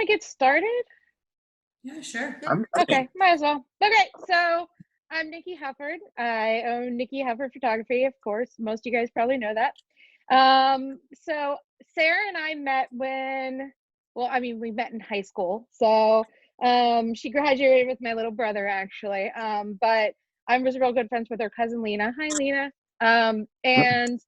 to get started? Yeah, sure. Okay, might as well. Okay, so I'm Nicki Hufford. I own Nicki Hufford Photography, of course. Most of you guys probably know that. So Sarah and I met we met in high school. So she graduated with my little brother, actually. But I was real good friends with her cousin Lena. Hi, Lena. And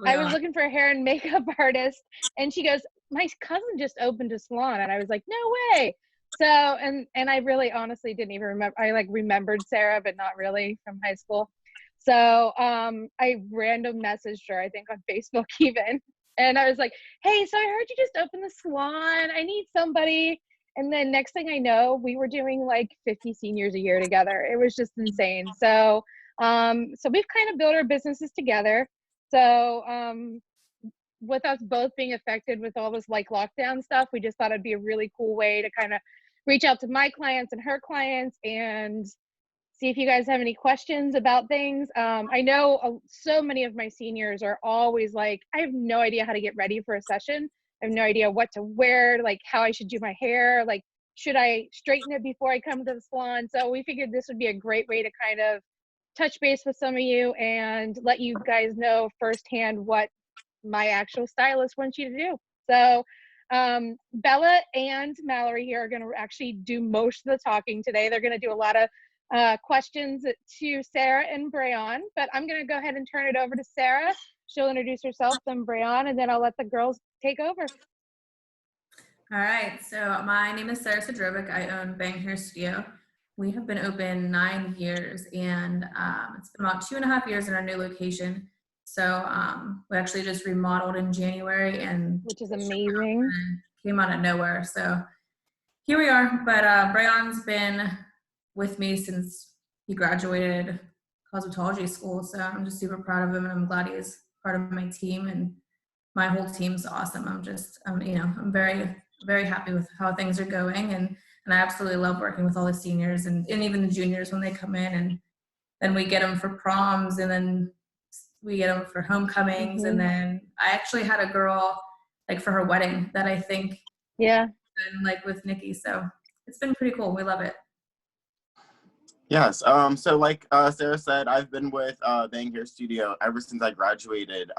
I was looking for a hair and makeup artist, and she goes, "My cousin just opened a salon," and I was like, "No way." So, and I really honestly didn't even remember. I remembered Sarah, but not really, from high school. So I random messaged her, I think on Facebook even. And I was like, "Hey, so I heard you just opened the salon. I need somebody." And then next thing I know, we were doing like 50 seniors a year together. It was just insane. So so we've kind of built our businesses together. So with us both being affected with all this lockdown stuff, we just thought it'd be a really cool way to kind of reach out to my clients and her clients and see if you guys have any questions about things. I know so many of my seniors are always like, I have no idea how to get ready for a session. I have no idea what to wear, like how I should do my hair, like should I straighten it before I come to the salon? So we figured this would be a great way to kind of touch base with some of you and let you guys know firsthand what my actual stylist wants you to do. So Bella and Mallory here are going to actually do most of the talking today. They're going to do a lot of questions to Sarah and Breon, but I'm going to go ahead and turn it over to Sarah. She'll introduce herself, then Breon, and then I'll let the girls take over. All right, so my name is Sarah Sidrovic. I own Bang Hair Studio. We have been open 9 years, and it's been about 2.5 years in our new location. So we actually just remodeled in January, and which is amazing. Came out of nowhere. So here we are. But Breon's been with me since he graduated cosmetology school. So I'm just super proud of him, and I'm glad he's part of my team. And my whole team's awesome. I'm very, very happy with how things are going, and I absolutely love working with all the seniors and even the juniors when they come in, and then we get them for proms, and then we get them for homecomings. And then I actually had a girl for her wedding that I think with Nicki. So it's been pretty cool. We love it. Yes. So like Sarah said, I've been with Bang Hair Studio ever since I graduated.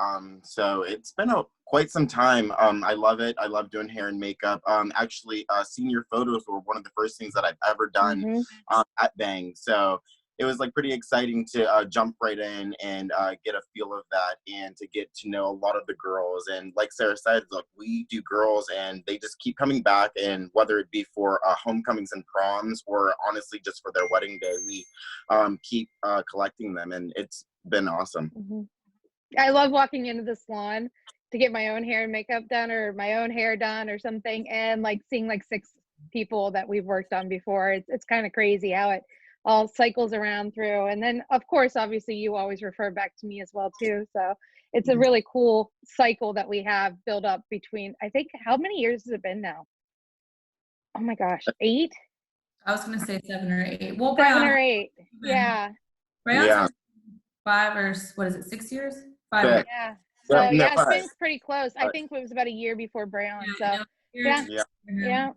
So it's been quite some time. I love it. I love doing hair and makeup. Actually, senior photos were one of the first things that I've ever done at Bang. So it was pretty exciting to jump right in and get a feel of that and to get to know a lot of the girls. And like Sarah said, look, we do girls and they just keep coming back. And whether it be for homecomings and proms or honestly just for their wedding day, we keep collecting them, and it's been awesome. I love walking into the salon to get my own hair and makeup done or my own hair done or something, and seeing 6 people that we've worked on before. It's kind of crazy how it all cycles around through. And then of course, obviously you always refer back to me as well too. So it's a really cool cycle that we have built up between, I think, how many years has it been now? Oh my gosh, 8? I was going to say 7 or 8. Well, 7 or 8. Yeah. Breon's 5 or what is it, 6 years? 5 years. Yeah. So yeah, it's been pretty close. I think it was about a year before Breon. So yeah.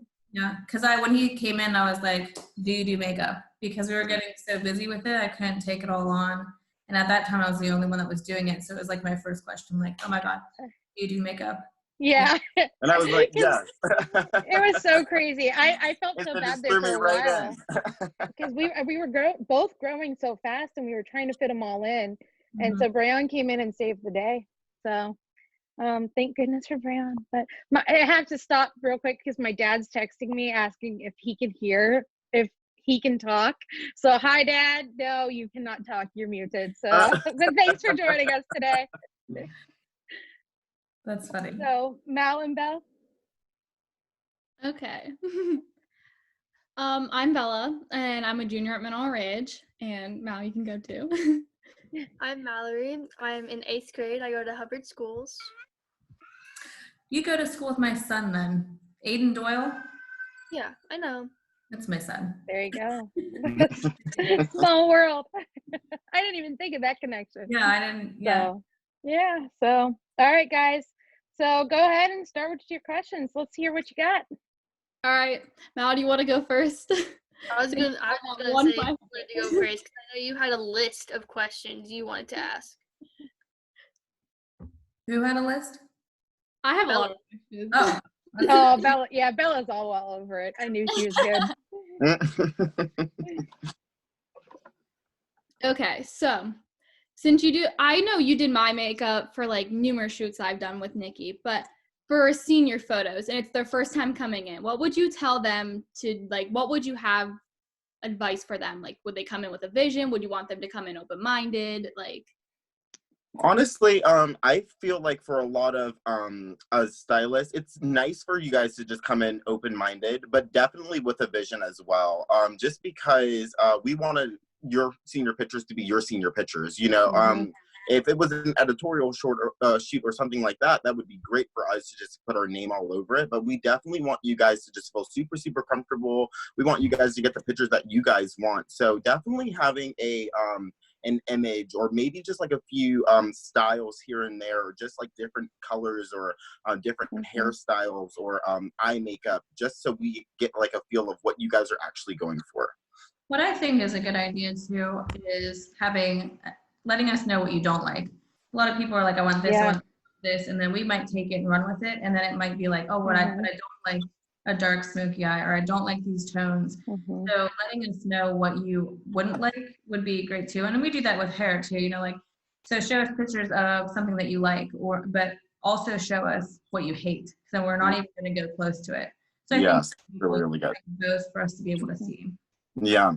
Because when he came in, I was like, do you do makeup? Because we were getting so busy with it, I couldn't take it all on. And at that time, I was the only one that was doing it. So it was my first question, oh my God, do you do makeup? Yeah. And I was like, yes. It was so crazy. I felt so bad there for a while. Because we were both growing so fast, and we were trying to fit them all in. And so Breon came in and saved the day. So thank goodness for Breon. But I have to stop real quick because my dad's texting me asking if he can hear, if he can talk. So hi, Dad. No, you cannot talk. You're muted. So but thanks for joining us today. That's funny. So Mal and Belle. Okay. I'm Bella, and I'm a junior at Mineral Ridge. And Mal, you can go too. I'm Mallory. I'm in 8th grade. I go to Hufford schools. You go to school with my son then, Aiden Doyle? Yeah, I know. That's my son. There you go. Small world. I didn't even think of that connection. Yeah, I didn't. Yeah. So all right, guys. So go ahead and start with your questions. Let's hear what you got. All right, Mal, do you want to go first? I was So gonna you say have you one wanted question. to go first because I know you had a list of questions you wanted to ask. Who had a list? I have a lot Bella. of questions. Oh. Oh, Bella. Yeah, Bella's all well over it. I knew she was good. Okay, so since I know you did my makeup for like numerous shoots I've done with Nicki, but for senior photos, and it's their first time coming in, what would you tell them to, like, what would you have advice for them? Like, would they come in with a vision? Would you want them to come in open-minded? Like, Honestly, I feel like for a lot of stylists, it's nice for you guys to just come in open-minded, but definitely with a vision as well. Just because we want your senior pictures to be your senior pictures, you know. If it was an editorial shoot or something like that, that would be great for us to just put our name all over it. But we definitely want you guys to just feel super, super comfortable. We want you guys to get the pictures that you guys want. So definitely having an image, or maybe just like a few styles here and there, or just like different colors, or different hairstyles, or eye makeup, just so we get like a feel of what you guys are actually going for. What I think is a good idea too is letting us know what you don't like. A lot of people are like, I want this, I want this, and then we might take it and run with it, and then it might be like, oh, I don't like a dark smoky eye, or I don't like these tones. So letting us know what you wouldn't like would be great too. And we do that with hair too, you know, like, so show us pictures of something that you like, but also show us what you hate. So we're not even going to go close to it. So I think really, really good. those for us to be able to see. Yeah.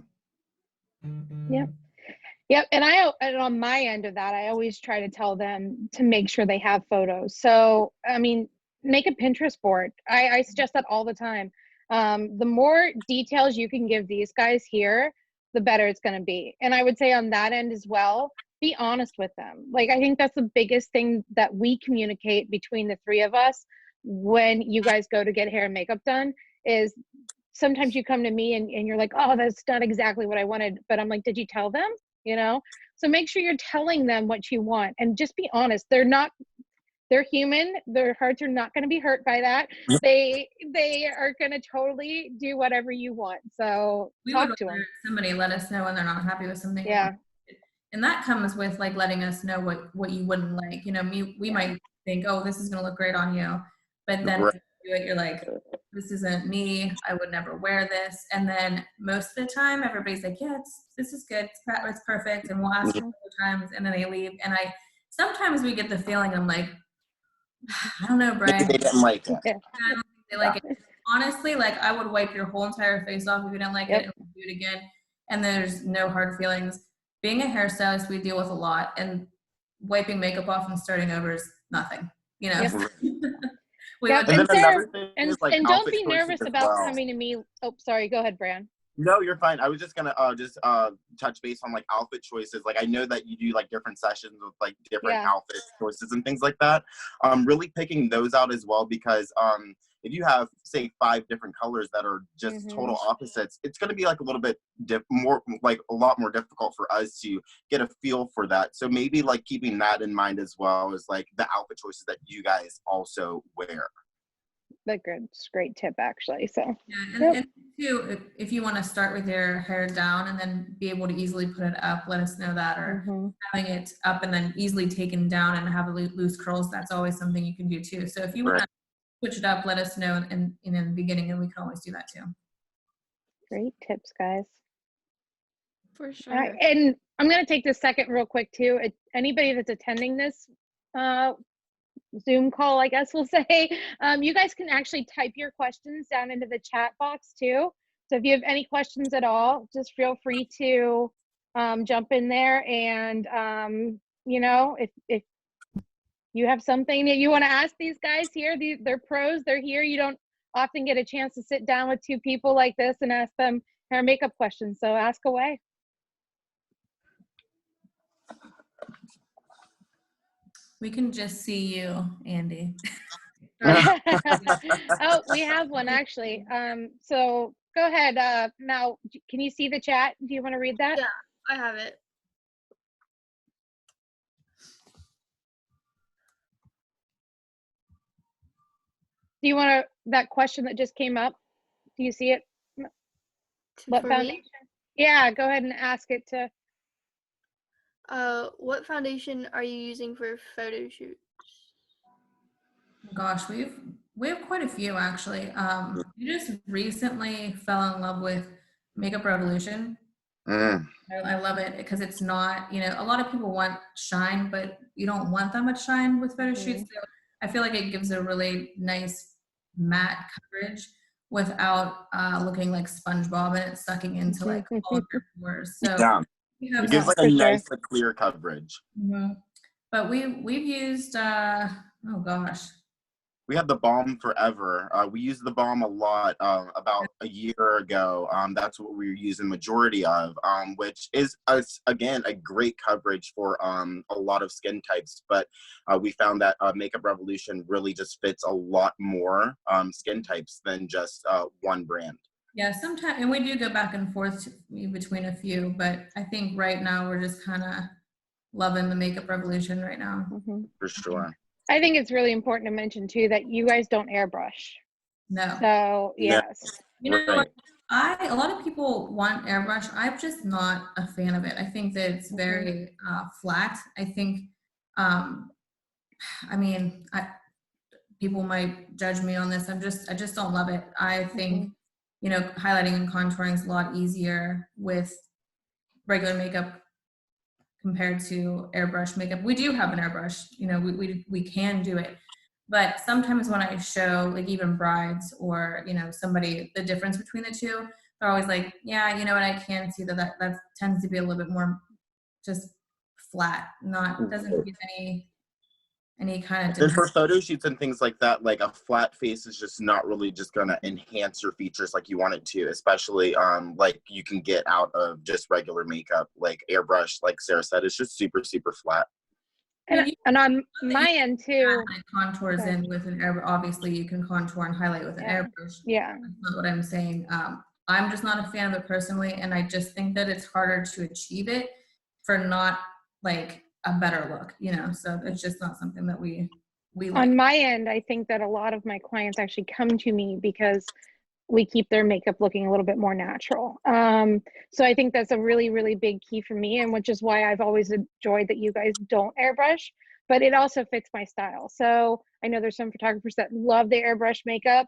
Yep. And on my end of that, I always try to tell them to make sure they have photos. So, I mean, make a Pinterest board. I suggest that all the time. The more details you can give these guys here, the better it's going to be. And I would say on that end as well, be honest with them. Like, I think that's the biggest thing that we communicate between the three of us when you guys go to get hair and makeup done is sometimes you come to me and you're like, oh, that's not exactly what I wanted. But I'm like, did you tell them? You know? So make sure you're telling them what you want and just be honest. They're human. Their hearts are not going to be hurt by that. They are going to totally do whatever you want. So talk to them. Somebody let us know when they're not happy with something. Yeah. And that comes with like letting us know what you wouldn't like. You know, we might think, oh, this is going to look great on you. But then when you do it, you're like, this isn't me. I would never wear this. And then most of the time, everybody's like, yeah, this is good. It's perfect. And we'll ask you a couple times, and then they leave. And sometimes we get the feeling, I'm like, I don't know, Brian. They didn't like it. I don't think they like it. Honestly, like, I would wipe your whole entire face off if you didn't like it, and do it again. And there's no hard feelings. Being a hairstylist, we deal with a lot, and wiping makeup off and starting over is nothing, you know. And Sarah, and don't be nervous about coming to me. Oh, sorry. Go ahead, Bran. No, you're fine. I was just gonna touch base on like outfit choices. Like, I know that you do like different sessions with like different outfit choices and things like that. Really picking those out as well, because if you have, say, 5 different colors that are just total opposites, it's going to be like a little bit a lot more difficult for us to get a feel for that. So maybe like keeping that in mind as well as like the outfit choices that you guys also wear. That's a great tip, actually. So and too, if you want to start with your hair down and then be able to easily put it up, let us know that. Or having it up and then easily taken down and have loose curls, that's always something you can do too. So if you want to switch it up, let us know in the beginning, and we can always do that too. Great tips, guys. For sure. And I'm going to take this second real quick too. Anybody that's attending this Zoom call, I guess we'll say, you guys can actually type your questions down into the chat box too. So if you have any questions at all, just feel free to jump in there. And you know, if you have something that you want to ask these guys here, they're pros, they're here. You don't often get a chance to sit down with 2 people like this and ask them hair makeup questions. So ask away. We can just see you, Andy. Oh, we have one actually. So go ahead. Now, can you see the chat? Do you want to read that? Yeah, I have it. Do you want that question that just came up? Do you see it? What For foundation? me, Yeah, go ahead and ask it to. what foundation are you using for photo shoot? Gosh, we have quite a few actually. We just recently fell in love with Makeup Revolution. Mm. I love it because it's not, a lot of people want shine, but you don't want that much shine with photo shoots. So I feel like it gives a really nice matte coverage without looking like SpongeBob and it sucking into like all of your pores. So Yeah, we have it gives like for a sure. nice, like, clear coverage. but we've used oh gosh, We have the balm forever. We used the balm a lot about a year ago. That's what we were using majority of, which is again a great coverage for a lot of skin types. But we found that Makeup Revolution really just fits a lot more skin types than just one brand. yeah, sometimes, and we do go back and forth between a few, but I think right now we're just kind of loving the Makeup Revolution right now. For sure. I think it's really important to mention too that you guys don't airbrush. No. So yes. You know, Right. a lot of people want airbrush. I'm just not a fan of it. I think that it's very flat. I think, people might judge me on this. I just don't love it. I think, highlighting and contouring is a lot easier with regular makeup compared to airbrush makeup. We do have an airbrush, we can do it. But sometimes when I show like even brides or, somebody, the difference between the two, they're always like, yeah, you know what, I can see that tends to be a little bit more just flat, doesn't give any kind of And for difference. photo shoots and things like that, like a flat face is just not really just gonna enhance your features like you want it to, especially like you can get out of just regular makeup. Like airbrush, like Sarah said, it's just super, super flat. And on my end too. Contours Okay. in with an airbrush. Obviously, you can contour and highlight with an airbrush. Yeah. That's not what I'm saying. I'm just not a fan of it personally, and I just think that it's harder to achieve it for not like a better look, So it's just not something that we like. On my end, I think that a lot of my clients actually come to me because we keep their makeup looking a little bit more natural. So I think that's a really, really big key for me, and which is why I've always enjoyed that you guys don't airbrush, but it also fits my style. So I know there's some photographers that love the airbrush makeup.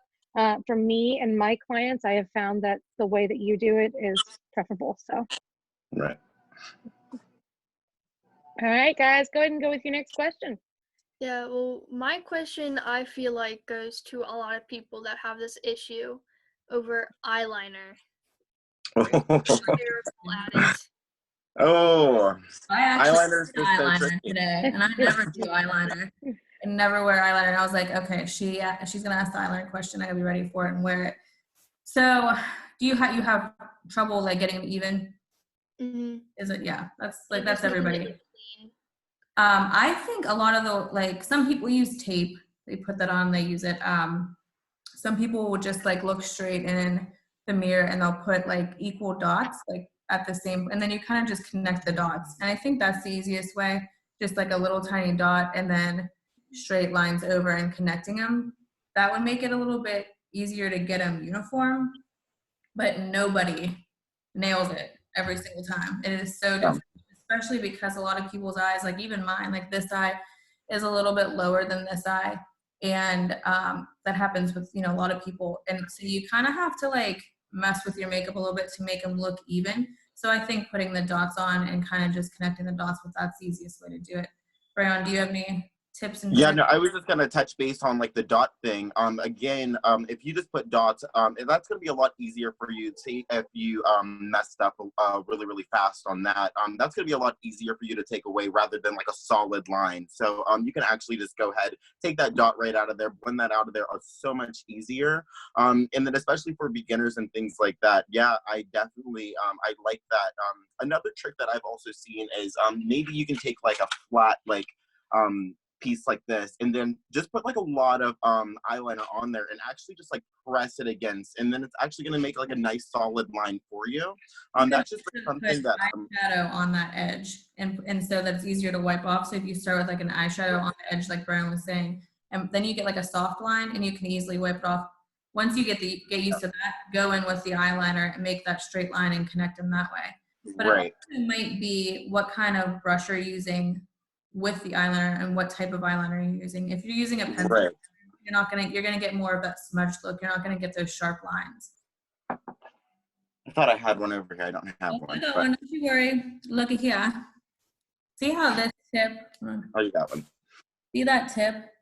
For me and my clients, I have found that the way that you do it is preferable. So. Right. All right, guys, go ahead and go with your next question. Yeah, well, my question I feel like goes to a lot of people that have this issue over eyeliner. Terrible at it. Oh, I actually eyeliner's did just so eyeliner tricky. today, and I never do eyeliner. I never wear eyeliner, and I was like, okay, she's gonna ask the eyeliner question. I gotta be ready for it and wear it. So, do you have trouble like getting them even? Mm-hmm. Is it? Yeah, that's You like that's just need to everybody. make it clean. I think a lot of the some people use tape. They put that on. They use it. Some people will just like look straight in the mirror and they'll put like equal dots like at the same, and then you kind of just connect the dots. And I think that's the easiest way. Just like a little tiny dot and then straight lines over and connecting them. That would make it a little bit easier to get them uniform. But nobody nails it every single time. It is so difficult, especially because a lot of people's eyes, like even mine, like this eye is a little bit lower than this eye. And that happens with, a lot of people. And so you kind of have to like mess with your makeup a little bit to make them look even. So I think putting the dots on and kind of just connecting the dots that's the easiest way to do it. Brian, do you have any tips and Yeah, tricks? no, I was just gonna touch base on like the dot thing. Again, if you just put dots, that's gonna be a lot easier for you. Say if you messed up really, really fast on that, that's gonna be a lot easier for you to take away rather than like a solid line. So you can actually just go ahead, take that dot right out of there, blend that out of there. It's so much easier. And then especially for beginners and things like that, yeah, I definitely I like that. Another trick that I've also seen is maybe you can take like a flat piece like this and then just put like a lot of eyeliner on there and actually just like press it against, and then it's actually going to make like a nice solid line for you. That's just like something that eyeshadow on that edge and so that it's easier to wipe off. So if you start with like an eyeshadow on the edge like Brian was saying, and then you get like a soft line and you can easily wipe it off. once you get used to that, go in with the eyeliner and make that straight line and connect them that way. But Right. it also might be what kind of brush you're using with the eyeliner and what type of eyeliner you're using. If you're using a pencil, Right. you're gonna get more of that smudged look. You're not gonna get those sharp lines. I thought I had one over here. I don't have one. I got But, one. Don't you worry. Look at here. See how this tip? oh, you got one. See that tip?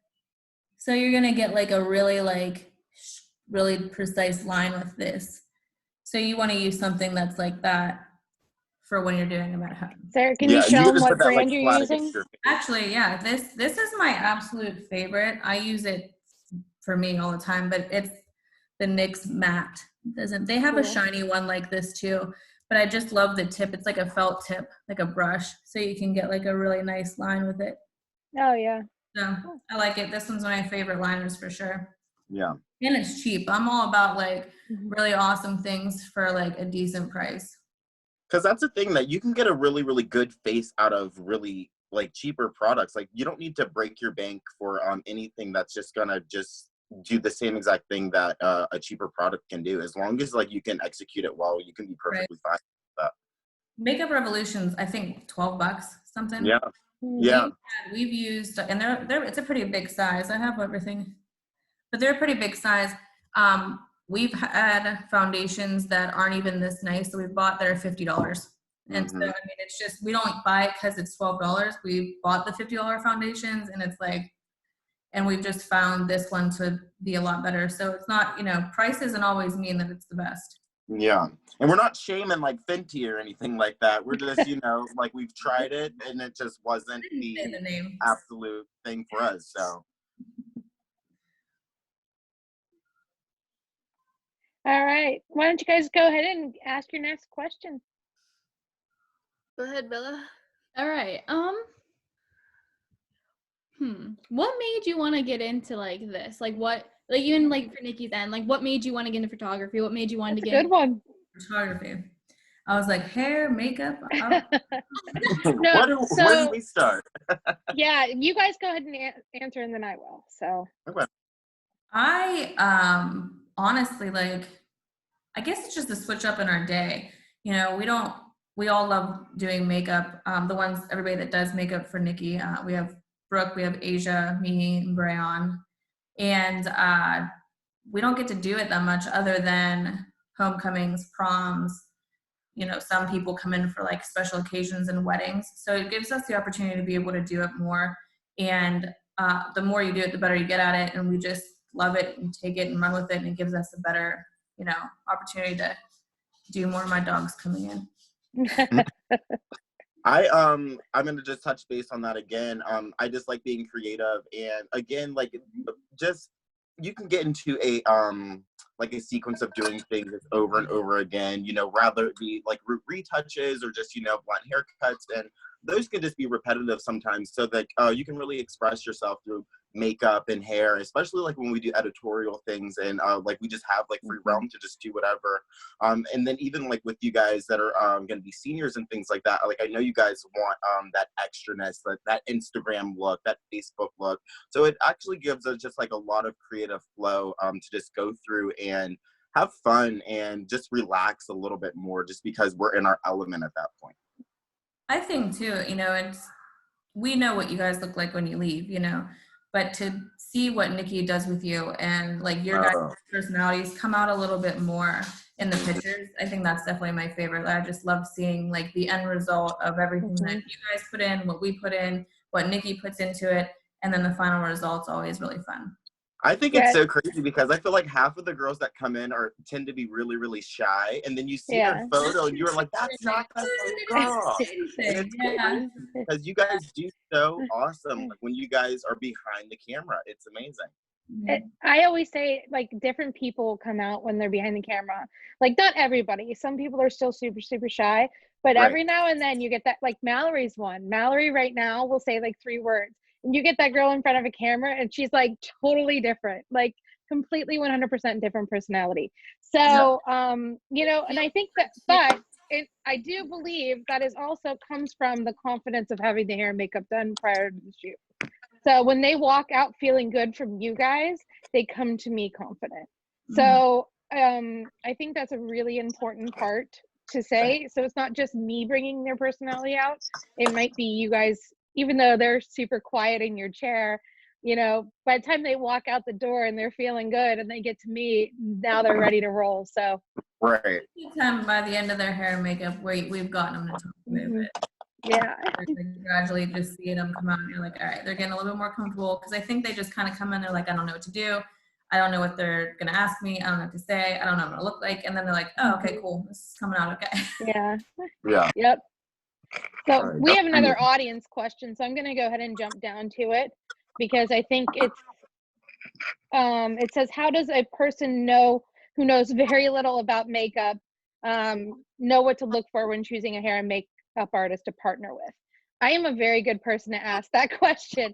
So you're gonna get like a really really precise line with this. So you want to use something that's like that for when you're doing them at home. Sarah, can you show can them just what put that, brand like, you're flat using? against your face. Actually, yeah, this is my absolute favorite. I use it for me all the time, but it's the NYX matte. They have a Cool. shiny one like this too, but I just love the tip. It's like a felt tip, like a brush, so you can get like a really nice line with it. Oh yeah. So I like it. This one's one of my favorite liners for sure. Yeah. And it's cheap. I'm all about like Mhm. really awesome things for like a decent price. Because that's the thing, that you can get a really, really good face out of really like cheaper products. Like, you don't need to break your bank for anything that's just gonna just do the same exact thing that a cheaper product can do. As long as like you can execute it well, you can be perfectly fine with that. Makeup Revolution's, I think, $12 something. Yeah. Mhm. Yeah. We've used, and they're it's a pretty big size. I have everything, but they're a pretty big size. We've had foundations that aren't even this nice, so we bought that are $50. And so I mean, it's just, we don't buy it because it's $12. We bought the $50 foundations, and it's like, and we've just found this one to be a lot better. So it's not, price doesn't always mean that it's the best. Yeah. And we're not shaming like Fenty or anything like that. We're just, like, we've tried it and it just wasn't the Say the name. absolute thing for us. So All right. Why don't you guys go ahead and ask your next question? Go ahead, Bella. All right. What made you want to get into like this? Like what? Like even like for Nicki's end, like what made you want to get into photography? What made you want That's to a get good one. Photography. I was like, hair, makeup. where do we start? Yeah, you guys go ahead and answer, and then I will. So Okay. I honestly, like, I guess it's just a switch up in our day. We all love doing makeup. Everybody that does makeup for Nicki, we have Brooke, we have Asia, me, and Brayon. And we don't get to do it that much other than homecomings, proms. Some people come in for like special occasions and weddings. So it gives us the opportunity to be able to do it more. And the more you do it, the better you get at it. And we just love it and take it and run with it. And it gives us a better, opportunity to do more of my dogs coming in. I'm gonna just touch base on that again. I just like being creative, and again, like, just, you can get into a like a sequence of doing things over and over again, rather it be like retouches or just blunt haircuts, and those can just be repetitive sometimes, so that you can really express yourself through makeup and hair, especially like when we do editorial things, and like we just have like free realm to just do whatever. And then even like with you guys that are going to be seniors and things like that, like I know you guys want that extraness, that Instagram look, that Facebook look, so it actually gives us just like a lot of creative flow to just go through and have fun and just relax a little bit more, just because we're in our element at that point. I think too, we know what you guys look like when you leave, but to see what Nicki does with you and like your guys' personalities come out a little bit more in the pictures, I think that's definitely my favorite. I just love seeing like the end result of everything that you guys put in, what we put in, what Nicki puts into it, and then the final result's always really fun. I think it's so crazy because I feel like half of the girls that come in tend to be really, really shy, and then you see their photo and you're like, that's not that girl. And it's crazy because you guys do so awesome. Like when you guys are behind the camera, it's amazing. I always say, like, different people come out when they're behind the camera. Like, not everybody. Some people are still super, super shy, but every now and then you get that, like Mallory's one. Mallory right now will say like 3 words. And you get that girl in front of a camera and she's like totally different, like completely 100% different personality. So, and I think that, but I do believe that is also comes from the confidence of having the hair and makeup done prior to the shoot. So when they walk out feeling good from you guys, they come to me confident. So I think that's a really important part to say. So it's not just me bringing their personality out. It might be you guys, even though they're super quiet in your chair, you know, by the time they walk out the door and they're feeling good and they get to me, now they're ready to roll. So Right. Anytime by the end of their hair and makeup, we've gotten them to talk a bit. yeah. Like gradually just seeing them come out and you're like, all right, they're getting a little bit more comfortable, because I think they just kind of come in, they're like, I don't know what to do. I don't know what they're going to ask me. I don't know what to say. I don't know what I'm going to look like. And then they're like, oh, okay, cool. This is coming out okay. Yeah. Yeah. Yep. So All right, we have another audience question, so I'm going to go ahead and jump down to it because I think it's it says, how does a person know who knows very little about makeup know what to look for when choosing a hair and makeup artist to partner with? I am a very good person to ask that question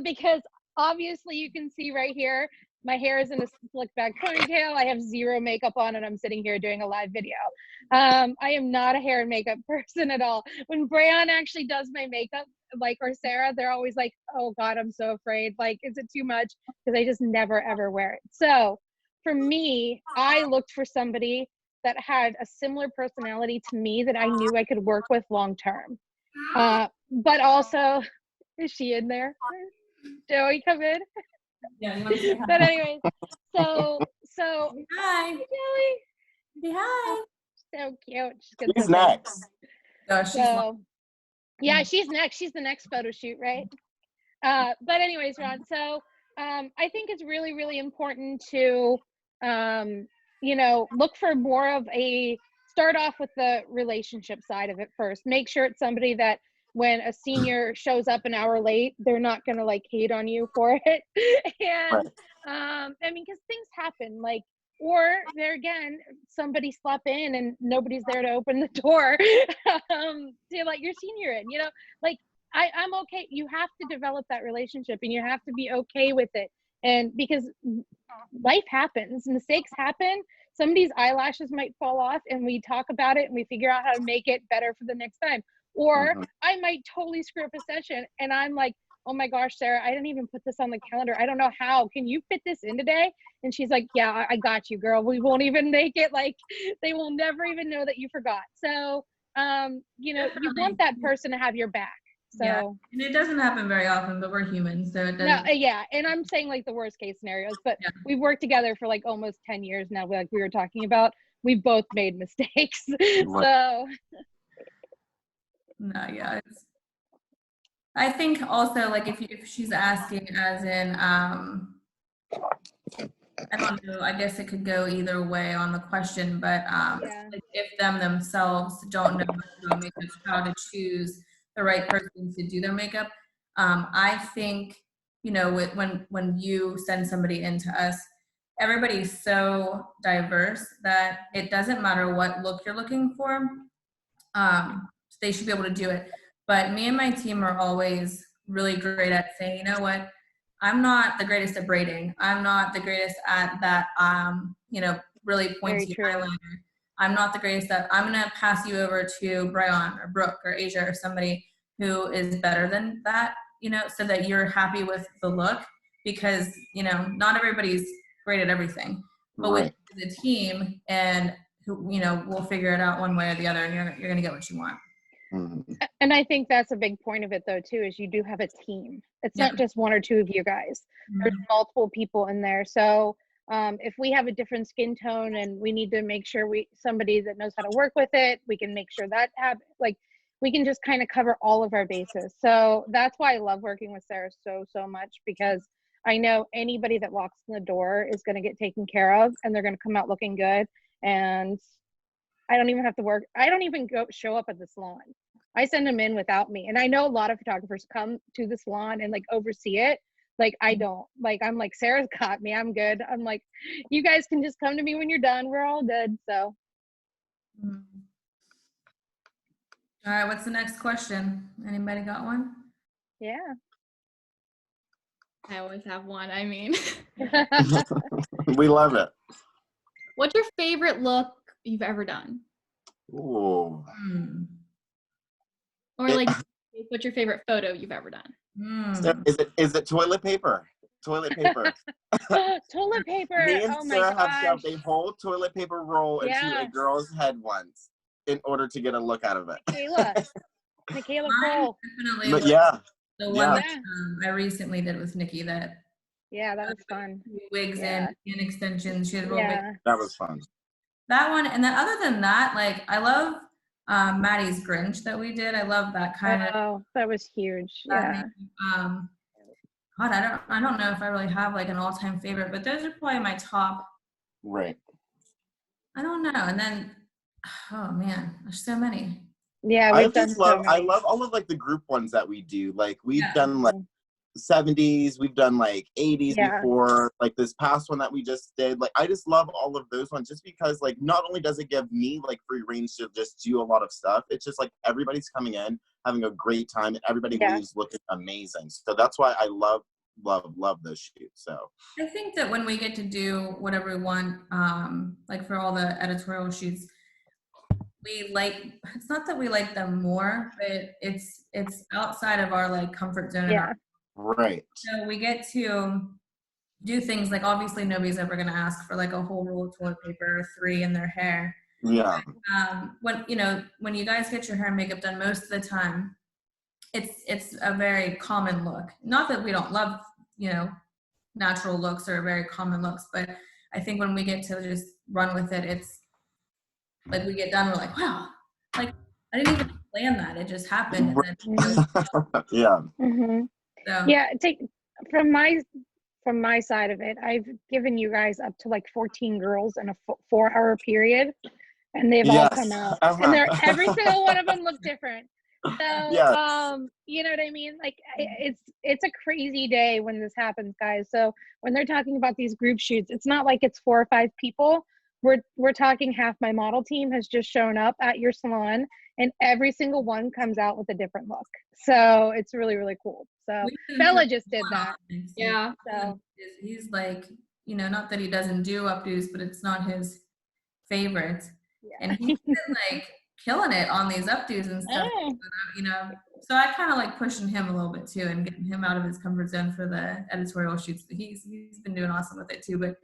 because obviously you can see right here, my hair is in a slick back ponytail. I have zero makeup on and I'm sitting here doing a live video. I am not a hair and makeup person at all. When Brayon actually does my makeup, like, or Sarah, they're always like, oh God, I'm so afraid. Like, is it too much? Because I just never ever wear it. So for me, I looked for somebody that had a similar personality to me that I knew I could work with long term. But also, is she in there? Joey, come in. Yeah, you want to say hi? But anyways, so Hi. Joey, Say hi. so cute. She's gonna Who's sit there. next? Oh, she's So yeah, she's next. She's the next photo shoot, right? But anyways, Ron, so I think it's really, really important to you know, look for more of start off with the relationship side of it first. Make sure it's somebody that when a senior shows up an hour late, they're not gonna like hate on you for it. And I mean, because things happen, like, or there again, somebody slept in and nobody's there to open the door to let your senior in, you know, like I'm okay. You have to develop that relationship and you have to be okay with it. And because life happens, mistakes happen, somebody's eyelashes might fall off and we talk about it and we figure out how to make it better for the next time. Or I might totally screw up a session and I'm like, oh my gosh, Sarah, I didn't even put this on the calendar. I don't know how. Can you fit this in today? And she's like, yeah, I got you, girl. We won't even make it. Like, they will never even know that you forgot. So, you know, you want that person to have your back. So, yeah, and it doesn't happen very often, but we're humans, so it does. no, yeah, and I'm saying like the worst case scenarios, but we've worked together for like almost 10 years now. Like we were talking about, we've both made mistakes. So, no, yeah, I think also like if she's asking as in I don't know, I guess it could go either way on the question, but like if them themselves don't know much about makeup, how to choose the right person to do their makeup. I think, you know, when you send somebody in to us, everybody's so diverse that it doesn't matter what look you're looking for. They should be able to do it. But me and my team are always really great at saying, you know what, I'm not the greatest at braiding. I'm not the greatest at that, you know, really pointy eyeliner. I'm not the greatest at, I'm going to pass you over to Brayon or Brooke or Asia or somebody who is better than that, you know, so that you're happy with the look, because, you know, not everybody's great at everything, but with the team and who, you know, we'll figure it out one way or the other and you're going to get what you want. And I think that's a big point of it though too, is you do have a team. It's not just one or two of you guys. There's multiple people in there. So if we have a different skin tone and we need to make sure somebody that knows how to work with it, we can make sure that like we can just kind of cover all of our bases. So that's why I love working with Sarah so much, because I know anybody that walks in the door is going to get taken care of and they're going to come out looking good. And I don't even have to work. I don't even show up at the salon. I send them in without me. And I know a lot of photographers come to the salon and like oversee it. Like I don't. Like I'm like, Sarah's got me. I'm good. I'm like, you guys can just come to me when you're done. We're all good. So. All right, what's the next question? Anybody got one? Yeah. I always have one. I mean, We love it. what's your favorite look you've ever done? Ooh. Or like, what's your favorite photo you've ever done? So is it toilet paper? Toilet paper. Toilet paper. Me and Oh my Sarah have gosh. shoved a whole toilet paper roll into a Yes. girl's head once in order to get a look out of it. Michaela Mine Cole. definitely But was yeah, the one yeah. that I recently did with Nicki, that Yeah, that was fun. wigs Yeah. and extensions. She had real big. Yeah. That was fun. That one, and then other than that, like I love Maddie's Grinch that we did. I love that kind of. Oh, that was huge. Yeah. God, I don't know if I really have like an all-time favorite, but those are probably my top. Right. I don't know. And then, oh man, there's so many. Yeah, I we've done just so love, I many. love all of like the group ones that we do. Like we've Yeah. done like 70s, we've done like 80s Yeah. before, like this past one that we just did. Like I just love all of those ones just because like not only does it give me like free range to just do a lot of stuff, it's just like everybody's coming in, having a great time, and everybody Yeah. leaves looking amazing. So that's why I love those shoots. So I think that when we get to do whatever we want, like for all the editorial shoots, we like, it's not that we like them more, but it's outside of our like comfort zone. Yeah. right. So we get to do things like, obviously nobody's ever going to ask for like a whole roll of toilet paper or 3 in their hair. Yeah. When you guys get your hair and makeup done, most of the time it's a very common look. Not that we don't love, natural looks or very common looks, but I think when we get to just run with it, it's like we get done, we're like, wow, like I didn't even plan that, it just happened. And then, Yeah. Mm-hmm. so Yeah, from my side of it, I've given you guys up to like 14 girls in a 4-hour period, and they've all come out, and every single one of them look different. So, Yes. you know what I mean? Like it's a crazy day when this happens, guys. So when they're talking about these group shoots, it's not like it's 4 or 5 people. We're talking half my model team has just shown up at your salon, and every single one comes out with a different look. So it's really, really cool. So Bella just did that. Yeah. So He's like, not that he doesn't do updos, but it's not his favorite. yeah. And he's been like killing it on these updos and stuff. So I kind of like pushing him a little bit too and getting him out of his comfort zone for the editorial shoots. But he's been doing awesome with it too, but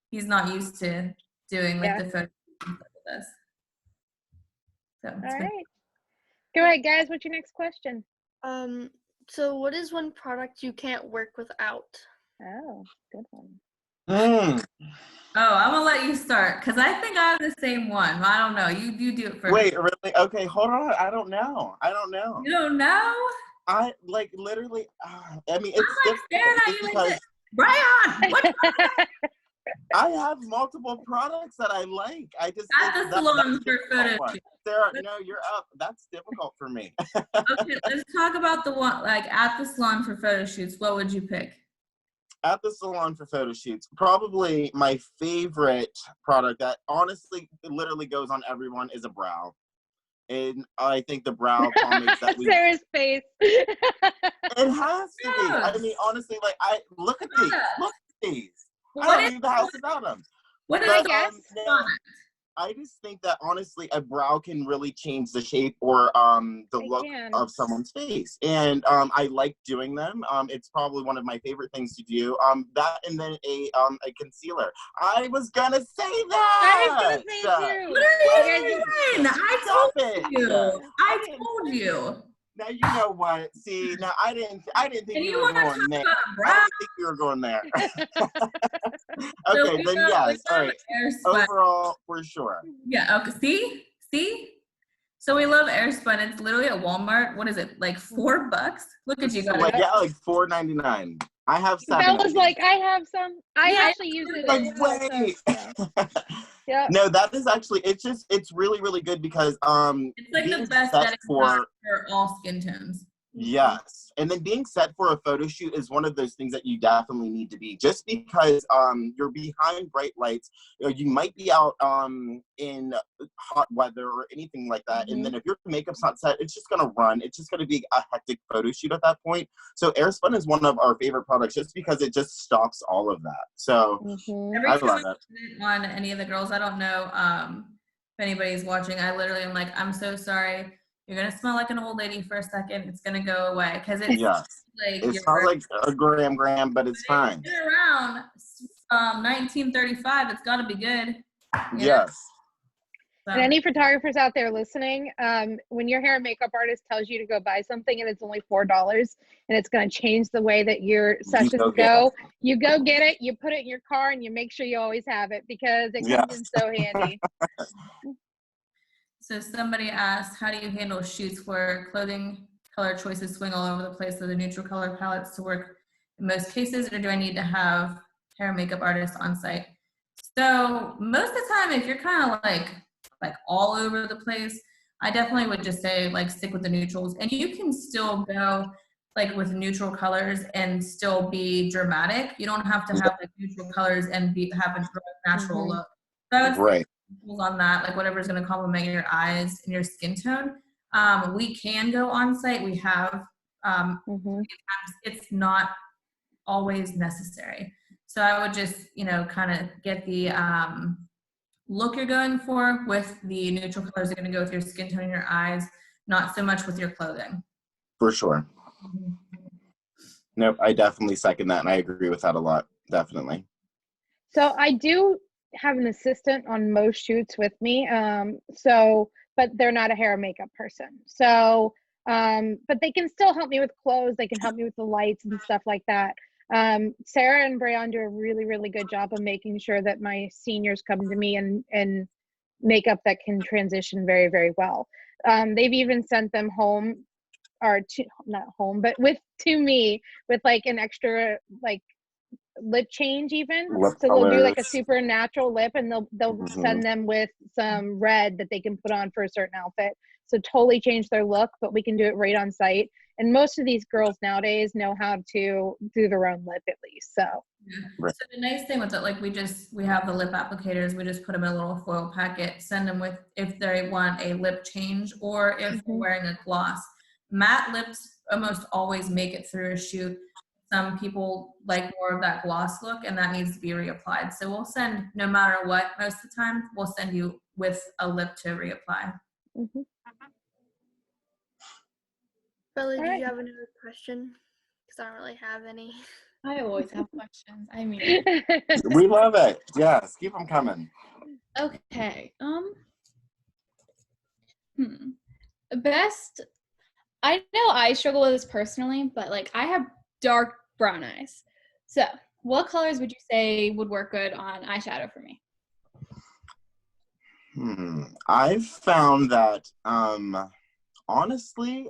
he's not used to doing like the photos with us. So All right. Go ahead, guys. What's your next question? So what is one product you can't work without? Oh, good one. Oh, I'm gonna let you start because I think I have the same one. I don't know. You do it first. Wait, really? Okay, hold on. I don't know. You don't know? I like literally. I mean, it's I'm like staring at you because like, Brian, what? I have multiple products that I like. I just At the salon for photo shoot. Sarah, no, you're up. That's difficult for me. Okay, let's talk about the one like at the salon for photo shoots. What would you pick? At the salon for photo shoots, probably my favorite product that honestly literally goes on everyone is a brow. And I think the brow pomade that we Sarah's face. it has to be. I mean, honestly, like look at these. Look at these. I don't leave the house without them. What did I guess? I just think that honestly, a brow can really change the shape or the look of someone's face, and I like doing them. It's probably one of my favorite things to do. That and then a concealer. I was gonna say that. I was gonna say too. What are you doing? I told you. Now you know what. See, now I didn't think you were going there. I didn't think you were going there. Okay, then yes. All right. Overall, for sure. Yeah. Okay. See. So we love Airspun. It's literally at Walmart. What is it? Like $4? Look at you guys. Like $4.99. I have 7. That was like I have some. I actually use it. Like wait. Yeah. No, that is actually. It's really really good because it's like the best setting for all skin tones. Yes, and then being set for a photo shoot is one of those things that you definitely need to be, just because you're behind bright lights. You might be out in hot weather or anything like that, and then if your makeup's not set, it's just gonna run. It's just gonna be a hectic photo shoot at that point. So Airspun is one of our favorite products just because it just stops all of that. So I love it. On any of the girls, I don't know if anybody's watching. I literally am like, I'm so sorry. You're gonna smell like an old lady for a second. It's gonna go away because it's Yes. like It smells like a graham, but it's fine. It's been around 1935. It's got to be good. Yes. So. And any photographers out there listening, when your hair and makeup artist tells you to go buy something and it's only $4 and it's going to change the way that your sessions go, you go get it, you put it in your car, and you make sure you always have it because it comes in so handy. So somebody asked, how do you handle shoots where clothing color choices swing all over the place so the neutral color palettes to work in most cases, or do I need to have hair and makeup artists on site? So most of the time, if you're kind of like all over the place, I definitely would just say like stick with the neutrals, and you can still go like with neutral colors and still be dramatic. You don't have to have like neutral colors and have a natural look. So I would say on that, like whatever's going to complement your eyes and your skin tone. We can go on site. We have, it's not always necessary. So I would just, kind of get the look you're going for with the neutral colors that are going to go with your skin tone and your eyes, not so much with your clothing. For sure. Nope, I definitely second that, and I agree with that a lot. Definitely. So I do have an assistant on most shoots with me. But they're not a hair and makeup person. So, but they can still help me with clothes. They can help me with the lights and stuff like that. Sarah and Brayon do a really, really good job of making sure that my seniors come to me and makeup that can transition very, very well. They've even sent them home, or not home, but to me with like an extra like lip change even. So they'll do like a super natural lip, and they'll send them with some red that they can put on for a certain outfit. So totally change their look, but we can do it right on site. And most of these girls nowadays know how to do their own lip at least. So So the nice thing with it, like we have the lip applicators, we just put them in a little foil packet, send them with if they want a lip change or if they're wearing a gloss. Matte lips almost always make it through a shoot. Some people like more of that gloss look, and that needs to be reapplied. So we'll send, no matter what, most of the time, we'll send you with a lip to reapply. Belly, did you have another question? Because I don't really have any. I always have questions. I mean, we love it. Yes, keep them coming. Okay. Best. I know I struggle with this personally, but like I have dark brown eyes. So, what colors would you say would work good on eyeshadow for me? I've found that honestly,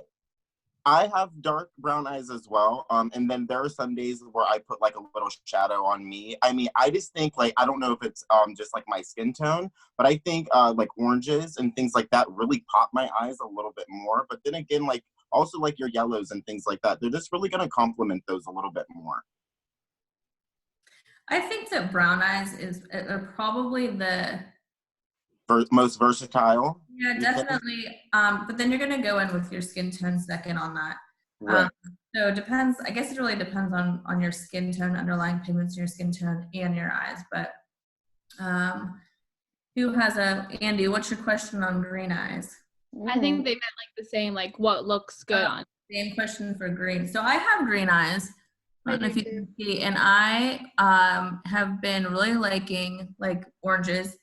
I have dark brown eyes as well. And then there are some days where I put like a little shadow on me. I mean, I just think like, I don't know if it's just like my skin tone, but I think like oranges and things like that really pop my eyes a little bit more. But then again, like also like your yellows and things like that, they're just really going to complement those a little bit more. I think that brown eyes are probably the most versatile. Yeah, definitely. But then you're going to go in with your skin tone second on that. Right. So it depends. I guess it really depends on your skin tone, underlying pigments in your skin tone, and your eyes. But who has Andy, what's your question on green eyes? I think they meant like the same, like what looks good on. Same question for green. So I have green eyes. I don't know if you can see, and I have been really liking like oranges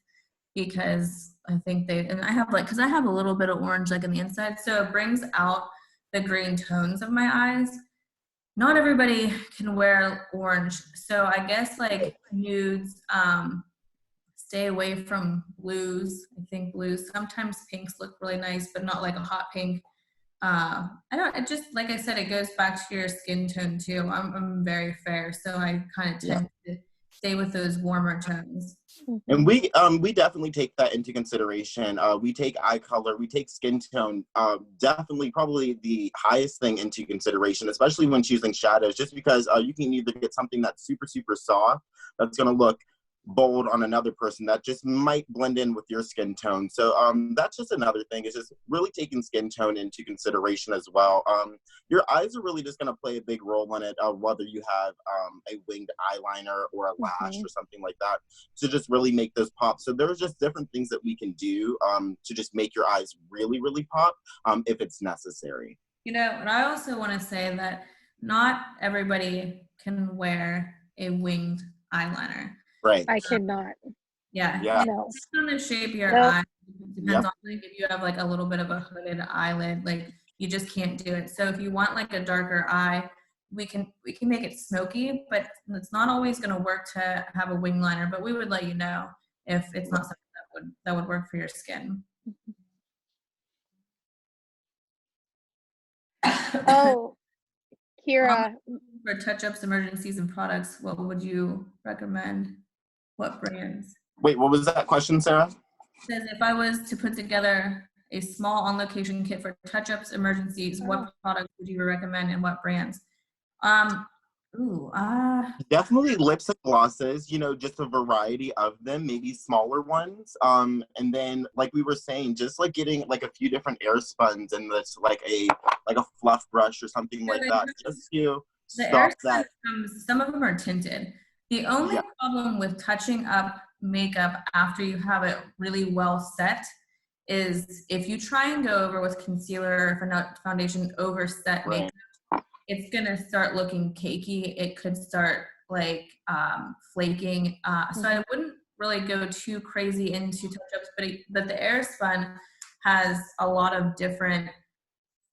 because I think and I have because I have a little bit of orange like in the inside, so it brings out the green tones of my eyes. Not everybody can wear orange, so I guess like nudes, stay away from blues. I think blues, sometimes pinks look really nice, but not like a hot pink. It just, like I said, it goes back to your skin tone too. I'm very fair, so I kind of tend to stay with those warmer tones. And we definitely take that into consideration. We take eye color, we take skin tone, definitely probably the highest thing into consideration, especially when choosing shadows, just because you can either get something that's super, super soft, that's going to look bold on another person that just might blend in with your skin tone. So that's just another thing, is just really taking skin tone into consideration as well. Your eyes are really just going to play a big role in it, whether you have a winged eyeliner or a lash or something like that, to just really make those pop. So there's just different things that we can do to just make your eyes really, really pop if it's necessary. You know, and I also want to say that not everybody can wear a winged eyeliner. Right. I could not. Yeah. Yeah. No. Depends on the shape of your Nope. eye. Depends on like if you have like a little bit of a hooded eyelid, like you just can't do it. So if you want like a darker eye, we can make it smoky, but it's not always going to work to have a wing liner. But we would let you know if it's not something that would work for your skin. Oh, Kira. For touch-ups, emergencies, and products, what would you recommend? What brands? Wait, what was that question, Sarah? It says, if I was to put together a small on-location kit for touch-ups, emergencies, what products would you recommend and what brands? Definitely lips and glosses, you know, just a variety of them, maybe smaller ones. And then, like we were saying, just like getting like a few different air spuns and this like a fluff brush or something like that, just to stop that. Some of them are tinted. The only problem with touching up makeup after you have it really well set is if you try and go over with concealer or foundation over set makeup, it's gonna start looking cakey. It could start like flaking. So I wouldn't really go too crazy into touch-ups, but the air spun has a lot of different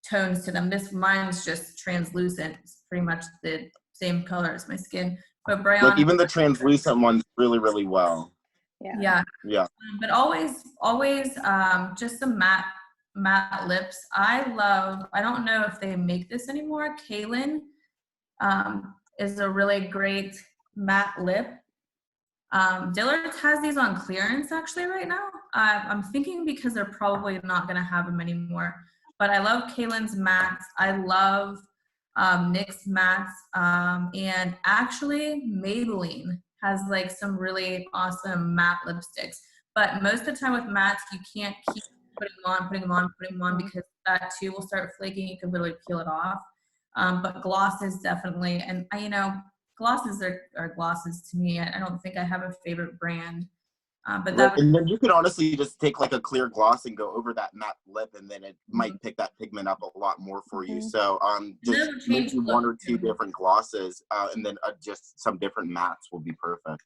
tones to them. Mine's just translucent. It's pretty much the same color as my skin. But Brian, like even the translucent ones really, really well. Yeah. But always just some matte lips. I don't know if they make this anymore. Kaylin is a really great matte lip. Dillard's has these on clearance actually right now. I'm thinking because they're probably not going to have them anymore. But I love Kaylin's mattes. I love NYX mattes. And actually Maybelline has like some really awesome matte lipsticks. But most of the time with mattes, you can't keep putting them on because that too will start flaking. You can literally peel it off. But glosses definitely, and glosses are glosses to me. I don't think I have a favorite brand. But and then you could honestly just take like a clear gloss and go over that matte lip, and then it might pick that pigment up a lot more for you. So just maybe one or two different glosses, and then just some different mattes will be perfect.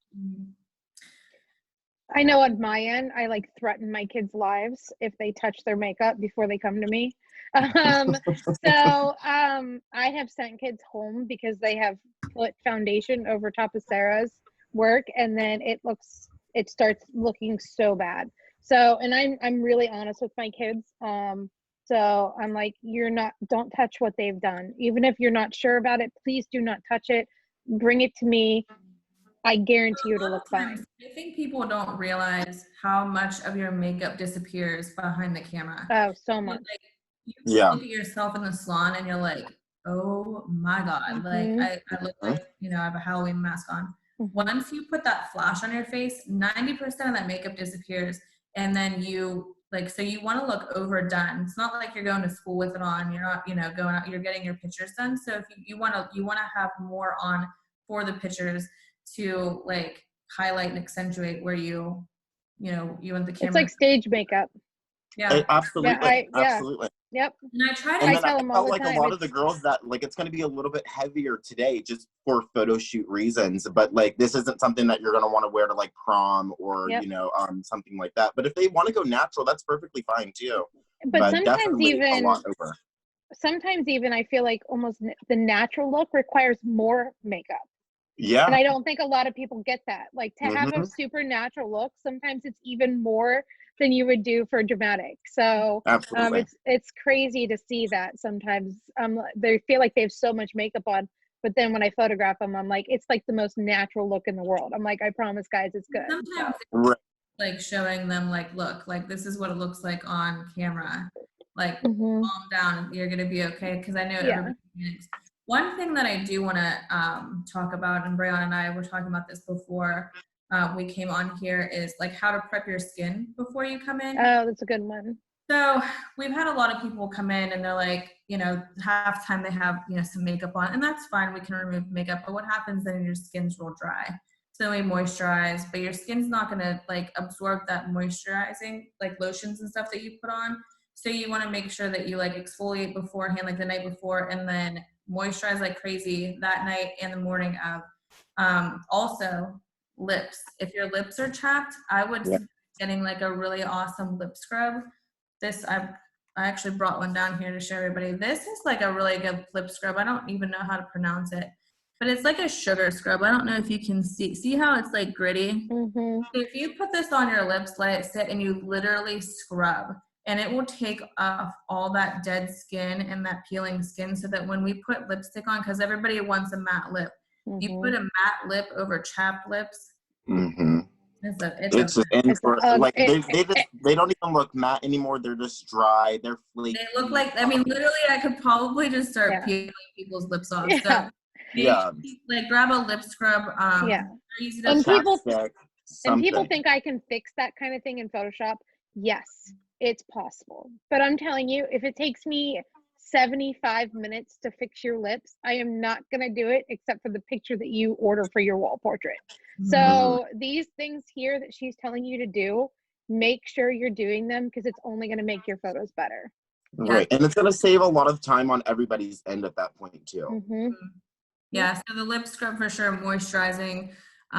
I know on my end, I like threaten my kids' lives if they touch their makeup before they come to me. So I have sent kids home because they have put foundation over top of Sarah's work, and then it starts looking so bad. So, and I'm really honest with my kids. So I'm like, don't touch what they've done. Even if you're not sure about it, please do not touch it. Bring it to me. I guarantee you it'll look fine. I think people don't realize how much of your makeup disappears behind the camera. Oh, so much. Like, you look at yourself in the salon and you're like, oh my God. Like I look like, I have a Halloween mask on. Once you put that flash on your face, 90% of that makeup disappears. And then so you want to look overdone. It's not like you're going to school with it on. You're not, going out, you're getting your pictures done. So if you want to have more on for the pictures to like highlight and accentuate where you want the camera. It's like stage makeup. Yeah, absolutely. Absolutely. Yep. And I try to. And then I felt like a lot of the girls that like it's going to be a little bit heavier today just for photo shoot reasons, but like this isn't something that you're going to want to wear to like prom or something like that. But if they want to go natural, that's perfectly fine too. But sometimes even I feel like almost the natural look requires more makeup. Yeah. And I don't think a lot of people get that. Like to have a super natural look, sometimes it's even more than you would do for dramatic. So it's crazy to see that sometimes they feel like they have so much makeup on, but then when I photograph them, I'm like, it's like the most natural look in the world. I'm like, I promise guys, it's good. Sometimes it's like showing them like, look, like this is what it looks like on camera. Like calm down, you're gonna be okay. Because I know everybody panics. One thing that I do want to talk about, and Brianna and I were talking about this before, we came on here is like how to prep your skin before you come in. Oh, that's a good one. So we've had a lot of people come in and they're like, you know, half the time they have, you know, some makeup on, and that's fine. We can remove makeup, but what happens then? Your skin's real dry. So we moisturize, but your skin's not going to like absorb that moisturizing, like lotions and stuff that you put on. So you want to make sure that you like exfoliate beforehand, like the night before, and then moisturize like crazy that night and the morning of. Also, lips. If your lips are chapped, I would suggest getting like a really awesome lip scrub. This I actually brought one down here to show everybody. This is like a really good lip scrub. I don't even know how to pronounce it, but it's like a sugar scrub. I don't know if you can see how it's like gritty. Mm-hmm. If you put this on your lips, let it sit, and you literally scrub, and it will take off all that dead skin and that peeling skin, so that when we put lipstick on, because everybody wants a matte lip, you put a matte lip over chapped lips. Mm-hmm. It's like they don't even look matte anymore. They're just dry. They're flaky. They look like, I mean, literally, I could probably just start peeling people's lips off. Yeah. So, like, grab a lip scrub. Easy to And people Something. think I can fix that kind of thing in Photoshop. Yes, it's possible. But I'm telling you, if it takes me 75 minutes to fix your lips, I am not going to do it except for the picture that you order for your wall portrait. So these things here that she's telling you to do, make sure you're doing them, because it's only going to make your photos better. Right. And it's going to save a lot of time on everybody's end at that point too. Yeah, so the lip scrub for sure, moisturizing,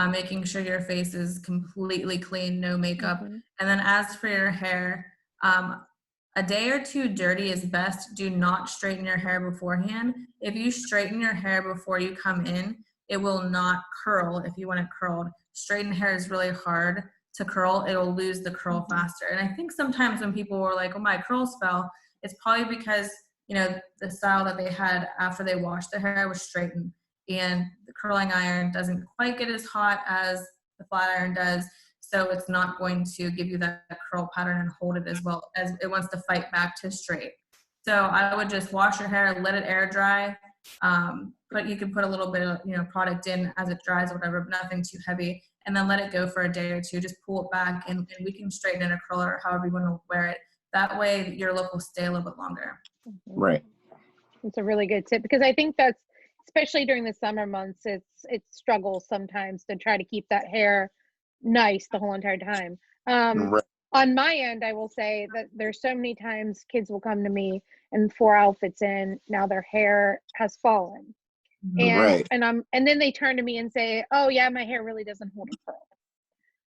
making sure your face is completely clean, no makeup. And then as for your hair, a day or two dirty is best. Do not straighten your hair beforehand. If you straighten your hair before you come in, it will not curl if you want it curled. Straightened hair is really hard to curl. It'll lose the curl faster. And I think sometimes when people were like, oh, my curls fell, it's probably because, you know, the style that they had after they washed their hair was straightened. And the curling iron doesn't quite get as hot as the flat iron does. So it's not going to give you that curl pattern and hold it as well, as it wants to fight back to straight. So I would just wash your hair, let it air dry. But you can put a little bit of, you know, product in as it dries or whatever, but nothing too heavy. And then let it go for a day or two. Just pull it back, and we can straighten in a curler or however you want to wear it. That way your look will stay a little bit longer. Right. It's a really good tip, because I think that's, especially during the summer months, it's struggles sometimes to try to keep that hair nice the whole entire time. Right. On my end, I will say that there's so many times kids will come to me and 4 outfits in, now their hair has fallen. And then they turn to me and say, oh yeah, my hair really doesn't hold a curl.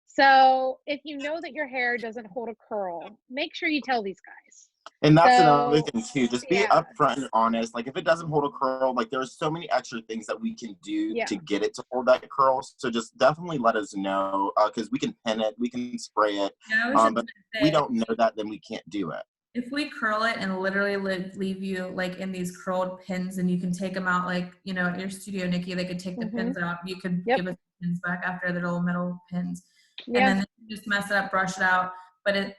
So if you know that your hair doesn't hold a curl, make sure you tell these guys. And that's another thing too. Just be upfront and honest. Like if it doesn't hold a curl, like there's so many extra things that we can do to get it to hold that curl. So just definitely let us know, because we can pin it, we can spray it. But if we don't know that, then we can't do it. If we curl it and literally leave you like in these curled pins, and you can take them out, like, you know, at your studio, Nikki, they could take the pins out. You could give us the pins back after, the little metal pins. And then you just mess it up, brush it out. But